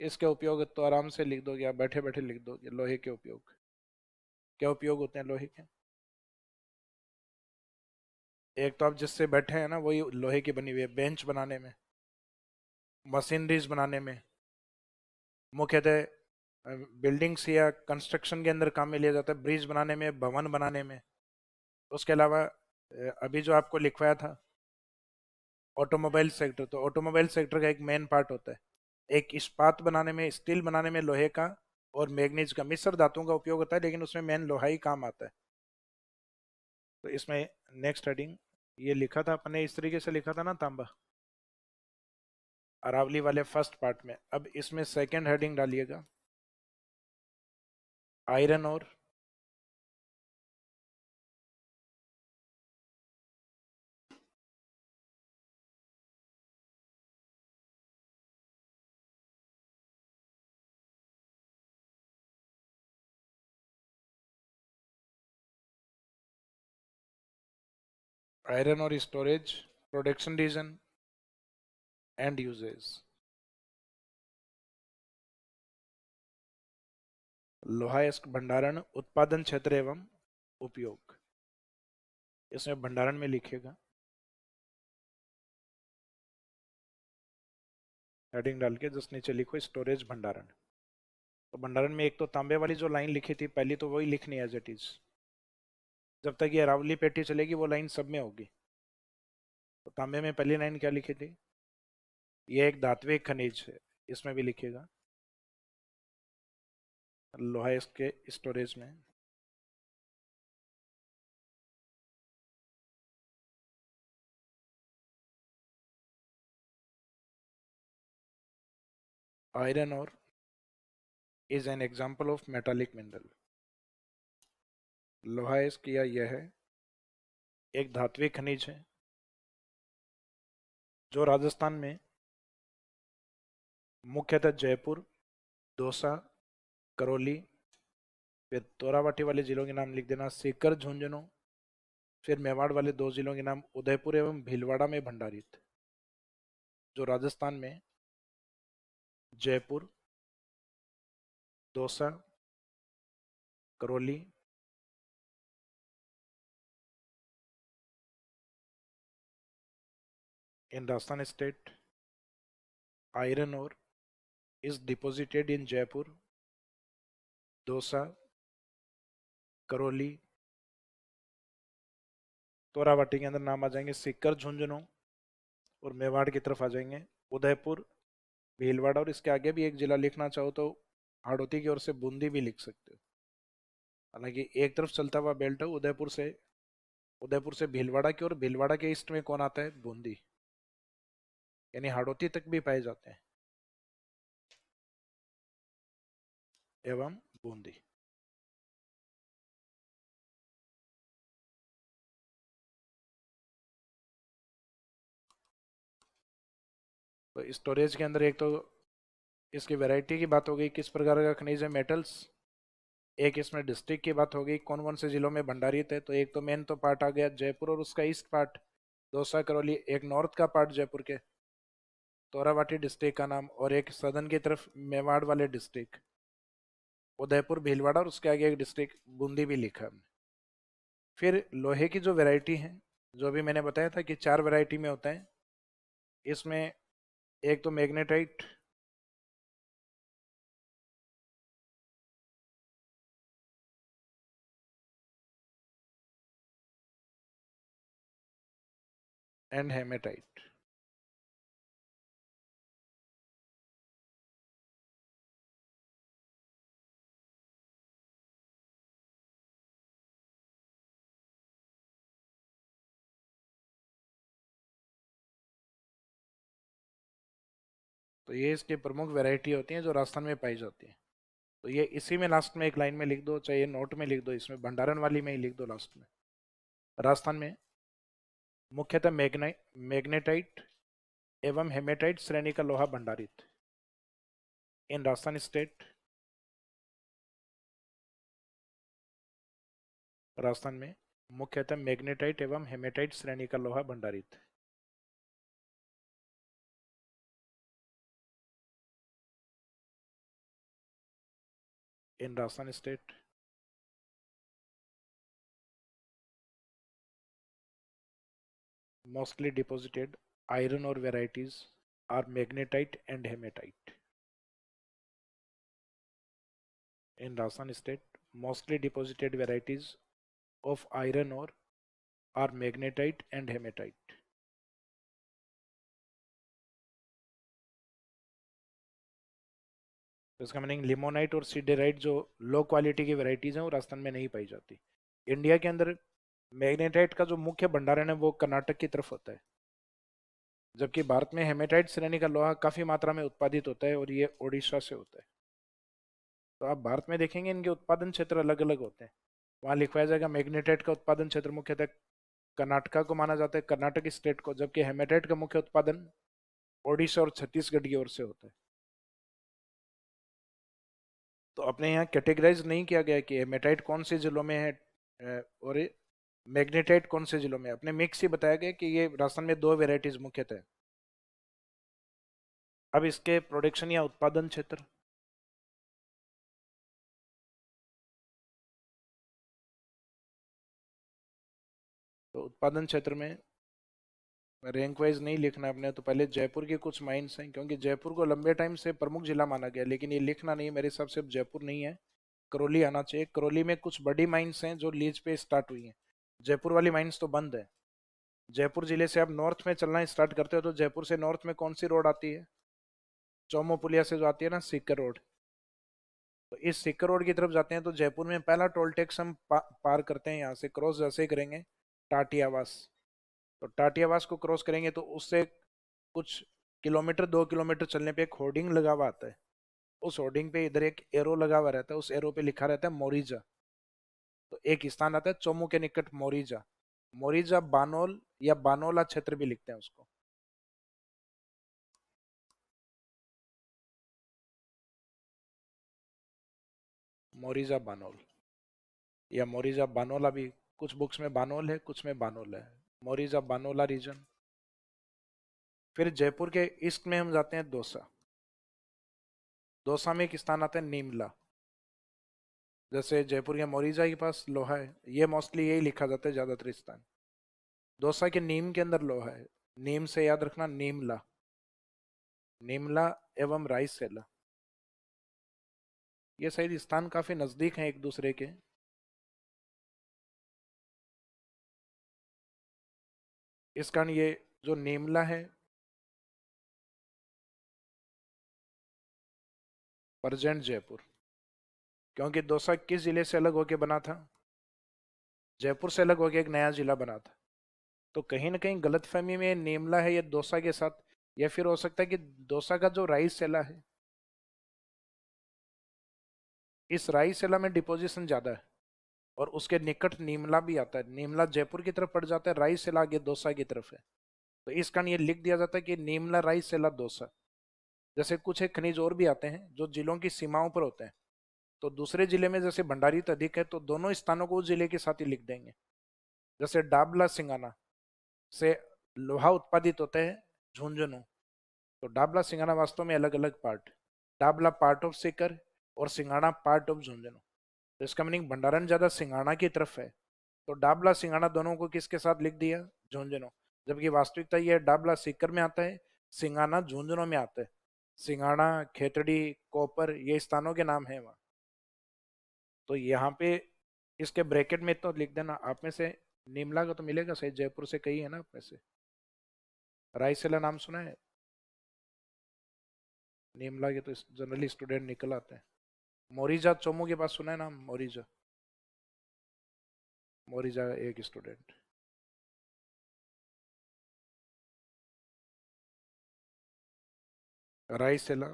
इसके उपयोग तो आराम से लिख दोगे आप, बैठे बैठे लिख दोगे, लोहे के उपयोग, क्या उपयोग होते हैं लोहे के, एक तो आप जिससे बैठे हैं ना वही लोहे की बनी हुई है, बेंच बनाने में, मशीनरीज बनाने में, मुख्यतः बिल्डिंग्स या कंस्ट्रक्शन के अंदर काम में लिया जाता है, ब्रिज बनाने में, भवन बनाने में, उसके अलावा अभी जो आपको लिखवाया था ऑटोमोबाइल सेक्टर, तो ऑटोमोबाइल सेक्टर का एक मेन पार्ट होता है, एक इस्पात बनाने में, स्टील बनाने में लोहे का और मैग्नीज का मिश्र धातुओं का उपयोग होता है, लेकिन उसमें मेन लोहा ही काम आता है। तो इसमें नेक्स्ट हेडिंग ये लिखा था अपने, इस तरीके से लिखा था ना तांबा, अरावली वाले फर्स्ट पार्ट में। अब इसमें सेकंड हेडिंग डालिएगा, iron ore iron ore storage, production region and uses. लोहायस्क भंडारण, उत्पादन क्षेत्र एवं उपयोग। इसमें भंडारण में लिखिएगा, हेडिंग डाल के जस्ट नीचे लिखो स्टोरेज भंडारण। तो भंडारण में एक तो तांबे वाली जो लाइन लिखी थी पहली, तो वही लिखनी है एज इट इज। जब तक ये अरावली पेटी चलेगी वो लाइन सब में होगी। तो तांबे में पहली लाइन क्या लिखी थी, ये एक धात्विक खनिज है, इसमें भी लिखिएगा लोहा इसके स्टोरेज में। आयरन और is an example of metallic mineral. लोहा इसक या यह है एक धात्विक खनिज है जो राजस्थान में मुख्यतः जयपुर, दौसा, करौली, फिर तोरावाटी वाले जिलों के नाम लिख देना, सीकर, झुंझुनू, फिर मेवाड़ वाले दो जिलों के नाम उदयपुर एवं भीलवाड़ा में भंडारित, जो राजस्थान में जयपुर, दौसा, करौली, इन राजस्थान स्टेट, आयरन और is deposited in Jaipur, Dausa, Karauli, Torawati के अंदर नाम आ जाएंगे सीकर, झुंझुनू, और मेवाड़ की तरफ आ जाएंगे उदयपुर, भीलवाड़ा, और इसके आगे भी एक जिला लिखना चाहो तो हाड़ौती की ओर से बूंदी भी लिख सकते हो। हालांकि एक तरफ चलता हुआ बेल्ट है उदयपुर से भीलवाड़ा की, और भीलवाड़ा के ईस्ट में कौन आता है, बूंदी, यानी हाड़ौती तक भी पाए जाते हैं एवं बूंदी। तो स्टोरेज के अंदर एक तो इसकी वैरायटी की बात हो गई, किस प्रकार का खनिज है, मेटल्स। एक इसमें डिस्ट्रिक्ट की बात हो गई, कौन कौन से जिलों में भंडारित है, तो एक तो मेन तो पार्ट आ गया जयपुर और उसका ईस्ट पार्ट, दौसा, करौली, एक नॉर्थ का पार्ट जयपुर के तोरावाटी डिस्ट्रिक्ट का नाम, और एक सदन की तरफ मेवाड़ वाले डिस्ट्रिक्ट उदयपुर, भीलवाड़ा, और उसके आगे एक डिस्ट्रिक्ट बूंदी भी लिखा हमने। फिर लोहे की जो वैरायटी है, जो भी मैंने बताया था कि चार वैरायटी में होता है, इसमें एक तो मैग्नेटाइट, एंड हेमेटाइट। तो ये इसकी प्रमुख वैरायटी होती है जो राजस्थान में पाई जाती है। तो ये इसी में लास्ट में एक लाइन में लिख दो, चाहे नोट में लिख दो, इसमें भंडारण वाली में ही लिख दो लास्ट में। राजस्थान में मुख्यतः मैग्नेटाइट एवं हेमेटाइट श्रेणी का लोहा भंडारित। इन राजस्थान स्टेट, राजस्थान में मुख्यतः मैग्नेटाइट एवं हेमेटाइट श्रेणी का लोहा भंडारित। In Rajasthan state, mostly deposited iron ore varieties are magnetite and hematite. In Rajasthan state mostly deposited varieties of iron ore are magnetite and hematite. तो इसका मीनिंग लिमोनाइट और सीडेराइट जो लो क्वालिटी की वेराइटीज हैं वो राजस्थान में नहीं पाई जाती। इंडिया के अंदर मैग्नेटाइट का जो मुख्य भंडारण है वो कर्नाटक की तरफ होता है, जबकि भारत में हेमेटाइट श्रेणी का लोहा काफी मात्रा में उत्पादित होता है और ये ओडिशा से होता है। तो आप भारत में देखेंगे इनके उत्पादन क्षेत्र अलग अलग होते हैं। वहाँ लिखवाया जाएगा मैग्नेटाइट का उत्पादन क्षेत्र मुख्यतः कर्नाटका को माना जाता है, कर्नाटक स्टेट को, जबकि हेमेटाइट का मुख्य उत्पादन ओडिशा और छत्तीसगढ़ की ओर से होता है। तो अपने यहाँ कैटेगराइज नहीं किया गया कि हेमेटाइट कौन से जिलों में है और मैग्नेटाइट कौन से जिलों में। अपने मिक्स ही बताया गया कि ये राजस्थान में दो वेराइटीज मुख्यतः है। अब इसके प्रोडक्शन या उत्पादन क्षेत्र, तो उत्पादन क्षेत्र में रैंक वाइज नहीं लिखना है अपने, तो पहले जयपुर के कुछ माइंस हैं, क्योंकि जयपुर को लंबे टाइम से प्रमुख जिला माना गया, लेकिन ये लिखना नहीं मेरे हिसाब से। अब जयपुर नहीं है, करौली आना चाहिए। करौली में कुछ बड़ी माइंस हैं जो लीज पे स्टार्ट हुई हैं। जयपुर वाली माइंस तो बंद है। जयपुर जिले से आप नॉर्थ में चलना स्टार्ट करते हो तो जयपुर से नॉर्थ में कौन सी रोड आती है? चौमो पुलिया से जो आती है ना, सीकर रोड। तो इस सीकर रोड की तरफ जाते हैं तो जयपुर में पहला टोल टैक्स हम पार करते हैं। यहाँ से क्रॉस जैसे ही करेंगे टाटियावास, तो टाटियावास को क्रॉस करेंगे तो उससे कुछ किलोमीटर, 2 किलोमीटर चलने पे एक होर्डिंग लगा हुआ आता है। उस होर्डिंग पे इधर एक एरो लगा हुआ रहता है, उस एरो पे लिखा रहता है मोरिजा। तो एक स्थान आता है चोमू के निकट मोरिजा। मोरिजा बानोल या बानोला क्षेत्र भी लिखते हैं उसको। मोरिजा बानोल या मोरिजा बानोला भी, कुछ बुक्स में बानोल है, कुछ में बानोल है। मोरिजा बानोला रीजन। फिर जयपुर के ईस्ट में हम जाते हैं दौसा। दौसा में एक स्थान आता है नीमला। जैसे जयपुर के मोरिजा के पास लोहा है, ये मोस्टली यही लिखा जाता है ज्यादातर स्थान। दौसा के नीम के अंदर लोहा है। नीम से याद रखना नीमला। नीमला एवं रायसेला, ये शायद स्थान काफी नजदीक हैं एक दूसरे के। इस कारण ये जो नीमला है, प्रेजेंट जयपुर, क्योंकि दौसा किस जिले से अलग होके बना था? जयपुर से अलग होके एक नया जिला बना था। तो कहीं ना कहीं गलतफहमी में नीमला है ये दौसा के साथ, या फिर हो सकता है कि दौसा का जो राइस सेला है, इस राइस सेला में डिपोजिशन ज्यादा है और उसके निकट नीमला भी आता है। नीमला जयपुर की तरफ पड़ जाता है, राइस सेला आगे दौसा की तरफ है। तो इस कारण ये लिख दिया जाता है कि नीमला राइस सेला दौसा। जैसे कुछ एक खनिज और भी आते हैं जो जिलों की सीमाओं पर होते हैं, तो दूसरे जिले में जैसे भंडारी अधिक है तो दोनों स्थानों को उस जिले के साथ ही लिख देंगे। जैसे डाबला सिंगाना से लोहा उत्पादित होता है झुंझुनू, तो डाबला सिंगाना वास्तव में अलग अलग part. Dabla part of Sikar और सिंगाना पार्ट ऑफ झुंझुनू। तो इसका मीनिंग भंडारण ज्यादा सिंगाना की तरफ है, तो डाबला सिंगाना दोनों को किसके साथ लिख दिया? झुंझुनू। जबकि वास्तविकता यह डाबला सीकर में आता है, सिंगाना झुंझुनू में आता है। सिंगाना, खेतड़ी, कोपर ये स्थानों के नाम है वहाँ। तो यहाँ पे इसके ब्रैकेट में तो लिख देना। आप में से निमला का तो मिलेगा सही, जयपुर से कई है ना आप में से। रायसेला नाम सुना है? निमला के तो जनरली स्टूडेंट निकल आते हैं। मोरिजा चोमू के पास सुना है नाम? मोरिजा, मोरिजा एक स्टूडेंट। रायसेला,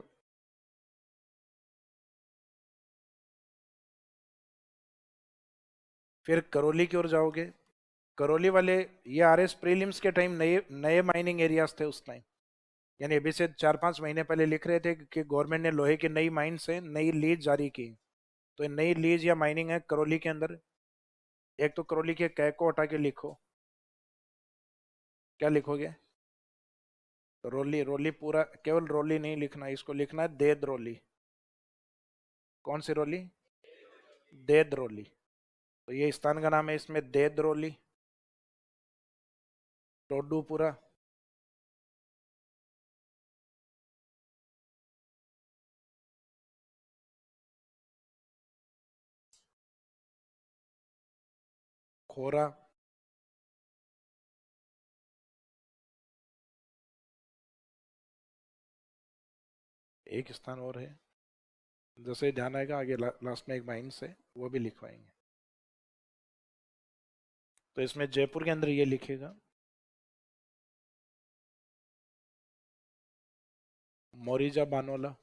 फिर करौली की ओर जाओगे। करौली वाले ये आरएस प्रीलिम्स के टाइम नए नए माइनिंग एरियाज थे उस टाइम। यानी अभी से 4-5 महीने पहले लिख रहे थे कि गवर्नमेंट ने लोहे की नई माइन से नई लीज जारी की। तो ये नई लीज या माइनिंग है करौली के अंदर। एक तो करौली के कै को हटा के लिखो, क्या लिखोगे? तो रोली, रोली पूरा केवल रोली नहीं लिखना, इसको लिखना है देद रोली। कौन सी रोली? देद रोली। तो ये स्थान का नाम है, इसमें देद रोली, टोडूपुरा, खोरा, एक स्थान और है, जैसे ध्यान आएगा आगे लास्ट में एक माइंस है, वो भी लिखवाएंगे। तो इसमें जयपुर के अंदर ये लिखेगा मोरिजा बानोला।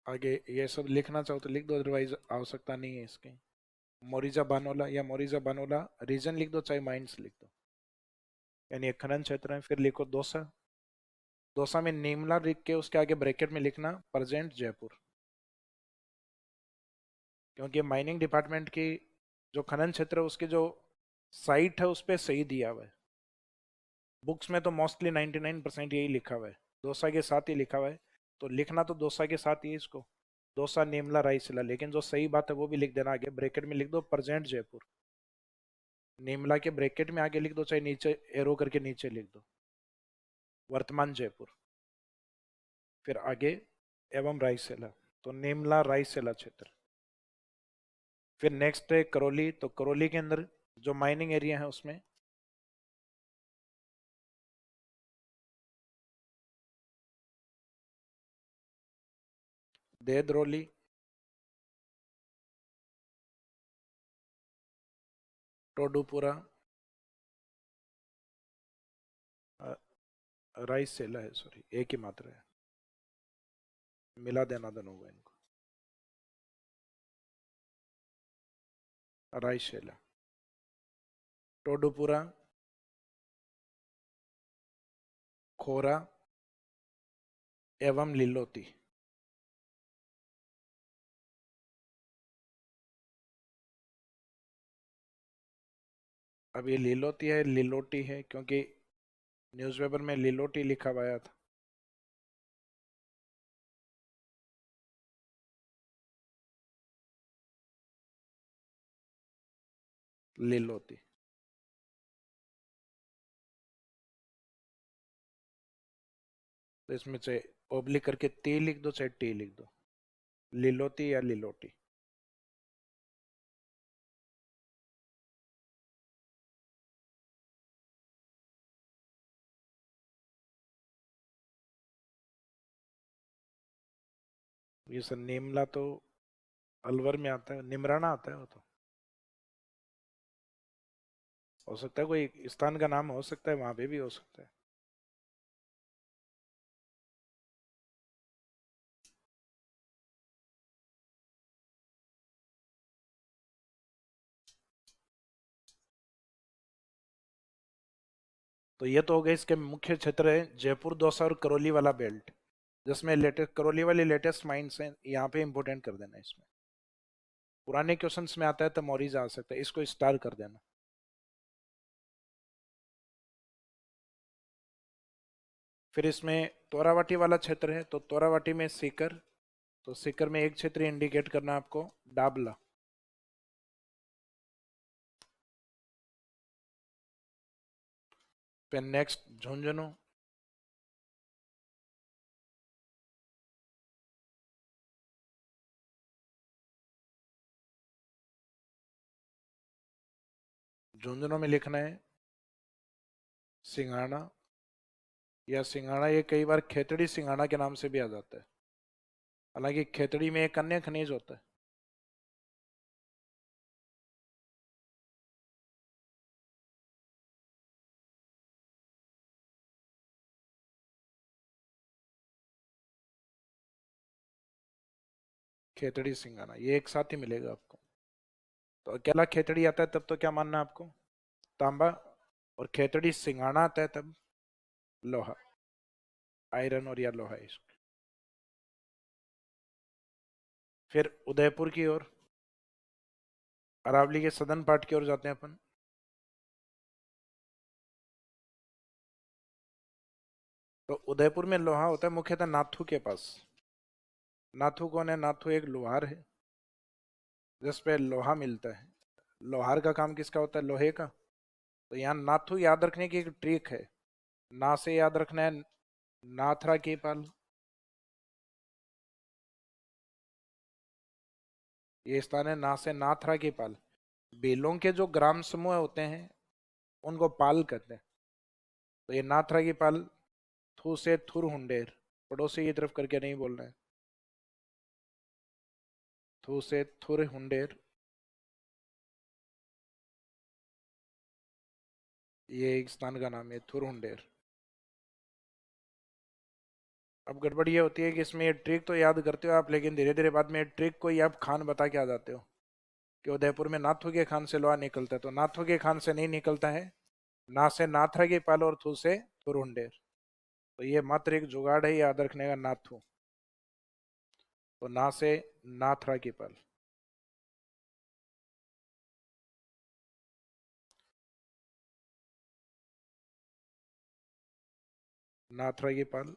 आगे ये सब लिखना चाहो तो लिख दो, अदरवाइज आवश्यकता नहीं है इसकी। मोरिजा बानोला या मोरिजा बानोला रीजन लिख दो, चाहे माइंस लिख दो, यानी एक खनन क्षेत्र है। फिर लिखो दौसा। दौसा में नीमला लिख के उसके आगे ब्रैकेट में लिखना प्रेजेंट जयपुर, क्योंकि माइनिंग डिपार्टमेंट की जो खनन क्षेत्र है उसके जो साइट है उस पर सही दिया हुआ है। बुक्स में तो मोस्टली 99% यही लिखा हुआ है, दौसा के साथ ही लिखा हुआ है। तो लिखना तो दौसा के साथ ही है इसको, दौसा नेमला रायसिला, लेकिन जो सही बात है वो भी लिख देना आगे ब्रैकेट में लिख दो प्रेजेंट जयपुर। नेमला के ब्रैकेट में आगे लिख दो, चाहे नीचे एरो करके नीचे लिख दो वर्तमान जयपुर। फिर आगे एवं रायसेला, तो नेमला रायसेला क्षेत्र। फिर नेक्स्ट है करौली, तो करौली के अंदर जो माइनिंग एरिया है उसमें देदरोली, टोडुपुरा, रायसेला है, सॉरी एक ही मात्रा है, मिला देना दोनों को इनको, रायसेला, टोडुपुरा, खोरा एवं लिलोती। अब ये लिलोती है लिलोटी है, क्योंकि न्यूज़पेपर में लिलोटी लिखा हुआ था। लिलोती। तो इसमें चाहे ओब्लिक करके टी लिख दो, चाहे टी लिख दो, लिलोती या लिलोटी। ये सर निमला तो अलवर में आता है, निमराना आता है वो तो, हो सकता है कोई स्थान का नाम हो सकता है, वहां पे भी हो सकता है। तो ये तो हो गए इसके मुख्य क्षेत्र है, जयपुर दौसा और करौली वाला बेल्ट, जिसमें लेटेस्ट करौली वाली लेटेस्ट माइंस हैं, यहाँ पे इंपोर्टेंट कर देना इसमें। पुराने क्वेश्चंस में आता है तो मौरीज आ सकता है, इसको स्टार कर देना। फिर इसमें तोरावाटी वाला क्षेत्र है, तो तोरावाटी में सीकर, तो सीकर में एक क्षेत्र इंडिकेट करना आपको डाबला। फिर नेक्स्ट झुंझुनू, झुंझुनू में लिखना है सिंघाड़ा या सिंघाड़ा, ये कई बार खेतड़ी सिंघाड़ा के नाम से भी आ जाता है, हालांकि खेतड़ी में एक अन्य खनिज होता है। खेतड़ी सिंघाड़ा ये एक साथ ही मिलेगा आपको। तो अकेला खेतड़ी आता है तब तो क्या मानना है आपको, तांबा, और खेतड़ी सिंघाड़ा आता है तब लोहा, आयरन और या लोहा इसको। फिर उदयपुर की ओर, अरावली के सदन पार्ट की ओर जाते हैं अपन। तो उदयपुर में लोहा होता है मुख्यतः नाथू के पास। नाथू कौन है, नाथू एक लोहार है जिस पे लोहा मिलता है। लोहार का काम किसका होता है, लोहे का। तो यहाँ नाथू याद रखने की एक ट्रिक है, ना से याद रखना है नाथरा के पाल, ये स्थान है ना से नाथरा की पाल। भीलों के जो ग्राम समूह होते हैं उनको पाल कहते हैं। तो ये नाथरा की पाल, थू से थुर हुंडेर, पड़ोसी की तरफ करके नहीं बोलना है, थू से थुर हुंडेर, ये एक स्थान का नाम है थुर हुंडेर। अब गड़बड़ ये होती है कि इसमें ये ट्रिक तो याद करते हो आप, लेकिन धीरे धीरे बाद में ट्रिक को ही आप खान बता के आ जाते हो कि उदयपुर में नाथू के खान से लोहा निकलता है, तो नाथू के खान से नहीं निकलता है। ना से नाथरा की पाल और थू से थुरुंडेर। तो ये मात्र एक जुगाड़ है याद रखने का, नाथू। तो ना से नाथरा की पाल। नाथरा की पाल,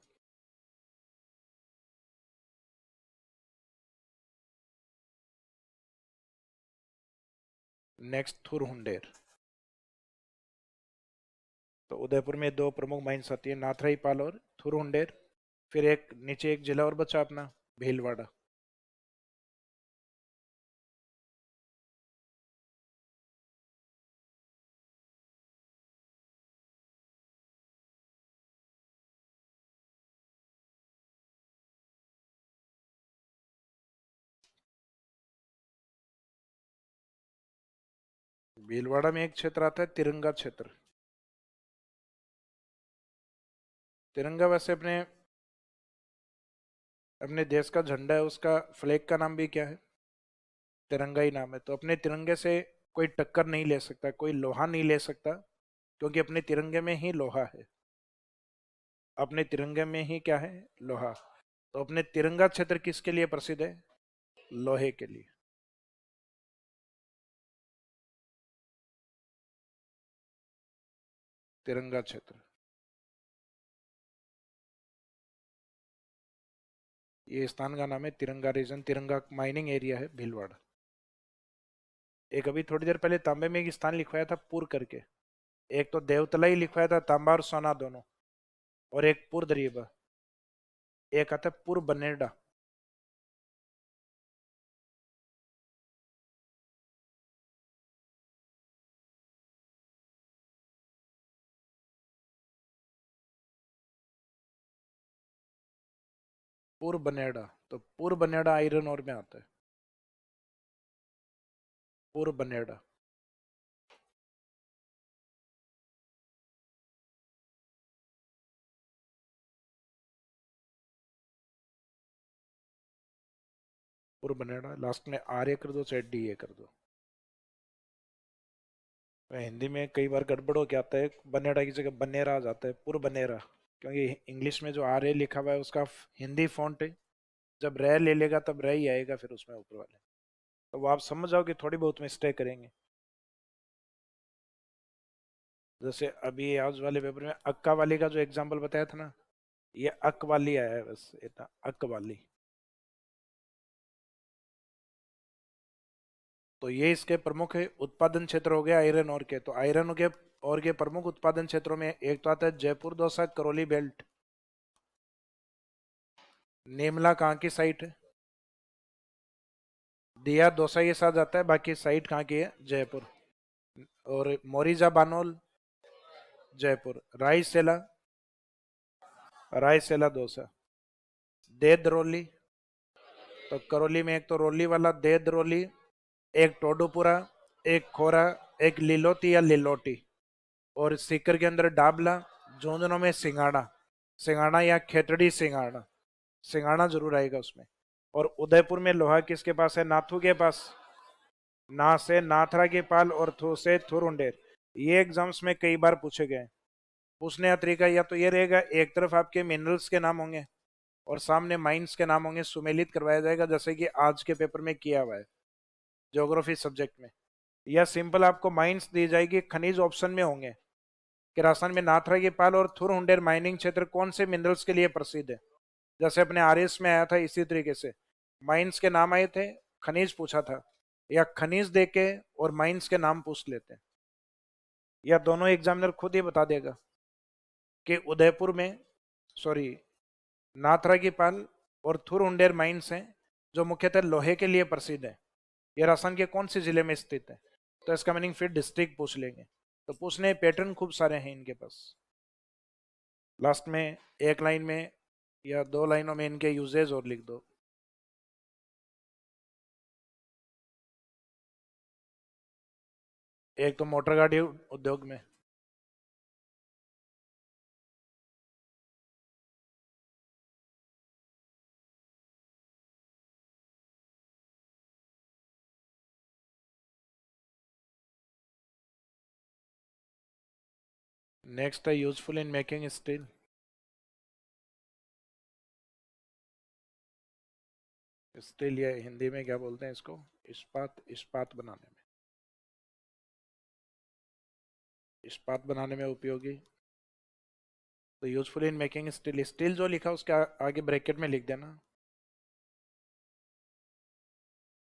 नेक्स्ट थुरहुंडेर। तो उदयपुर में दो प्रमुख माइंस आती है, नाथराई पाल और थुरहुंडेर। फिर एक नीचे एक जिला और बचा अपना, भीलवाड़ा। भीलवाड़ा में एक क्षेत्र आता है तिरंगा क्षेत्र। तिरंगा वैसे अपने अपने देश का झंडा है, उसका फ्लैग का नाम भी क्या है? तिरंगा ही नाम है। तो अपने तिरंगे से कोई टक्कर नहीं ले सकता, कोई लोहा नहीं ले सकता, क्योंकि अपने तिरंगे में ही लोहा है। अपने तिरंगे में ही क्या है? लोहा। तो अपने तिरंगा क्षेत्र किसके लिए प्रसिद्ध है? लोहे के लिए। तिरंगा क्षेत्र, ये स्थान का नाम है तिरंगा रीजन, तिरंगा माइनिंग एरिया है भीलवाड़ा। एक अभी थोड़ी देर पहले तांबे में एक स्थान लिखवाया था पुर करके, एक तो देवतला ही लिखवाया था, तांबा और सोना दोनों, और एक पुर दरिएबा, एक आता है पुर बनेडा। पुर बनेडा, तो पुर बनेडा आयरन और में आता है, पुर बनेडा। पुर बनेडा, लास्ट में आर ए कर दो चाहे डी ए कर दो। हिंदी में कई बार गड़बड़ हो के आता है, बनेडा की जगह बनेरा आ जाता है, पुर बनेरा, क्योंकि इंग्लिश में जो आर ए लिखा हुआ है उसका हिंदी फॉन्ट है, जब रे ले लेगा तब रे ही आएगा फिर उसमें ऊपर वाले। तो वो आप समझ जाओ कि थोड़ी बहुत मिस्टेक करेंगे। जैसे अभी आज वाले पेपर में अक्का वाली का जो एग्जाम्पल बताया था ना, ये अक वाली आया है, बस इतना, अक वाली। तो ये इसके प्रमुख उत्पादन क्षेत्र हो गया आयरन और के। तो आयरन के और के प्रमुख उत्पादन क्षेत्रों में एक तो आता है जयपुर दौसा करौली बेल्ट। नेमला कहाँ की साइट है? दिया दौसा के साथ जाता है, बाकी साइट कहाँ की है? जयपुर। और मोरिजा बानोल जयपुर। रायसेला, रायसेला दौसा। देदरोली, तो करौली में एक तो रोली वाला देदरोली, एक टोडूपुरा, एक खोरा, एक लिलोती या लिलोटी, और सीकर के अंदर डाबला, झुंझुनू में सिंगाड़ा, सिंगाड़ा या खेतड़ी सिंगाड़ा, सिंगाड़ा जरूर आएगा उसमें। और उदयपुर में लोहा किसके पास है? नाथू के पास। ना से नाथरा के पाल और थू से थुरुंडेर। ये एग्जाम्स में कई बार पूछे गए। पूछने का तरीका या तो ये रहेगा, एक तरफ आपके मिनरल्स के नाम होंगे और सामने माइंस के नाम होंगे, सुमेलित करवाया जाएगा जैसे कि आज के पेपर में किया हुआ है ज्योग्राफी सब्जेक्ट में। या सिंपल आपको माइंस दी जाएगी, खनिज ऑप्शन में होंगे कि राजस्थान में नाथरा की पाल और थुरहुंडेर माइनिंग क्षेत्र कौन से मिनरल्स के लिए प्रसिद्ध है। जैसे अपने आरएस में आया था इसी तरीके से, माइंस के नाम आए थे, खनिज पूछा था, या खनिज देके और माइंस के नाम पूछ लेते हैं, या दोनों एग्जामिनर खुद ही बता देगा कि उदयपुर में, सॉरी, नाथरा की पाल और थुरहुंडेर माइंस हैं जो मुख्यतः लोहे के लिए प्रसिद्ध है। ये राजस्थान के कौन से जिले में स्थित है, तो इसका मीनिंग फिर डिस्ट्रिक्ट पूछ लेंगे। तो पूछने पैटर्न खूब सारे हैं इनके पास। लास्ट में एक लाइन में या दो लाइनों में इनके यूजेज और लिख दो। एक तो मोटर गाड़ी उद्योग में, नेक्स्ट है useful in making steel. Steel ये हिंदी में क्या बोलते हैं इसको, इस्पात, इस्पात बनाने में, इस्पात बनाने में उपयोगी। तो useful in making steel, steel जो लिखा उसके आगे ब्रैकेट में लिख देना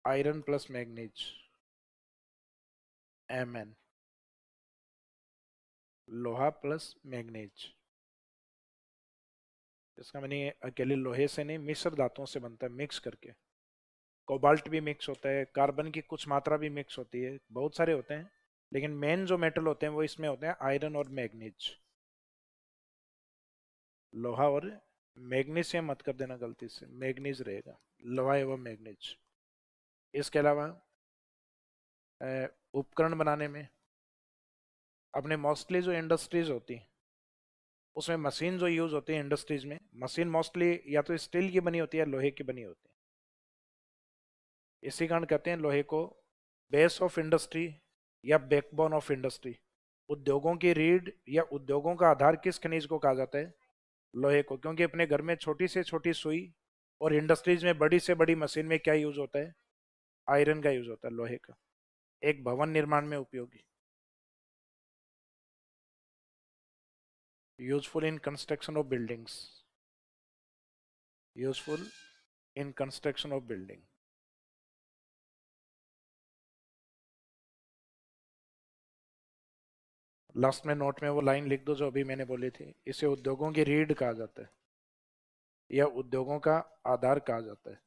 आयरन प्लस मैग्नीज, Mn, लोहा प्लस मैग्नीज। इसका मैंने अकेले लोहे से नहीं, मिश्र धातुओं से बनता है, मिक्स करके। कोबाल्ट भी मिक्स होता है, कार्बन की कुछ मात्रा भी मिक्स होती है, बहुत सारे होते हैं, लेकिन मेन जो मेटल होते हैं वो इसमें होते हैं आयरन और मैग्नीज। लोहा और मैग्नीज से मत कर देना गलती से, मैग्नीज रहेगा, लोहा एवं मैग्नीज। इसके अलावा उपकरण बनाने में अपने मोस्टली जो इंडस्ट्रीज होती हैं उसमें मशीन जो यूज होती है इंडस्ट्रीज में, मशीन मोस्टली या तो स्टील की बनी होती है या लोहे की बनी होती है। इसी कारण कहते हैं लोहे को बेस ऑफ इंडस्ट्री या बैकबोन ऑफ इंडस्ट्री। उद्योगों की रीढ़ या उद्योगों का आधार किस खनिज को कहा जाता है, लोहे को, क्योंकि अपने घर में छोटी से छोटी सुई और इंडस्ट्रीज में बड़ी से बड़ी मशीन में क्या यूज होता है, आयरन का यूज होता है, लोहे का। एक भवन निर्माण में उपयोगी। Useful in construction of buildings, useful in construction of building. Last में नोट में वो लाइन लिख दो जो अभी मैंने बोली थी, इसे उद्योगों की रीढ़ कहा जाता है या उद्योगों का आधार कहा जाता है।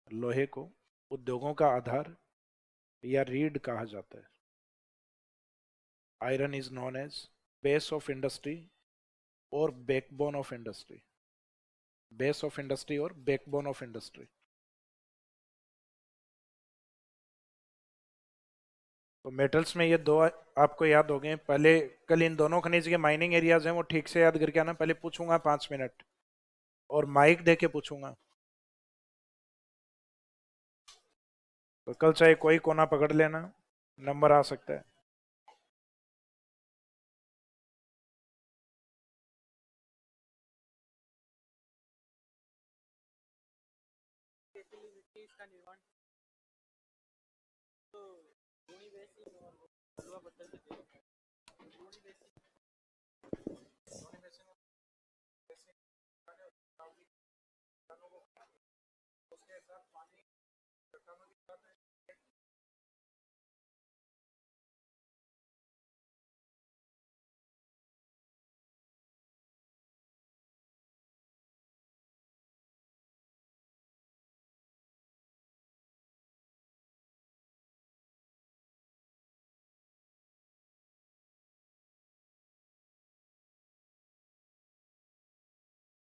लोहे को उद्योगों का आधार या रीढ़ कहा जाता है। Iron is known as base of industry और backbone of industry, base of industry और बैकबोन ऑफ इंडस्ट्री। तो मेटल्स में ये दो आपको याद हो गए। पहले कल इन दोनों खनिज के माइनिंग एरियाज हैं वो ठीक से याद करके आना, पहले पूछूंगा 5 मिनट और माइक दे के पूछूंगा, तो कल चाहे कोई कोना पकड़ लेना, नंबर आ सकता है।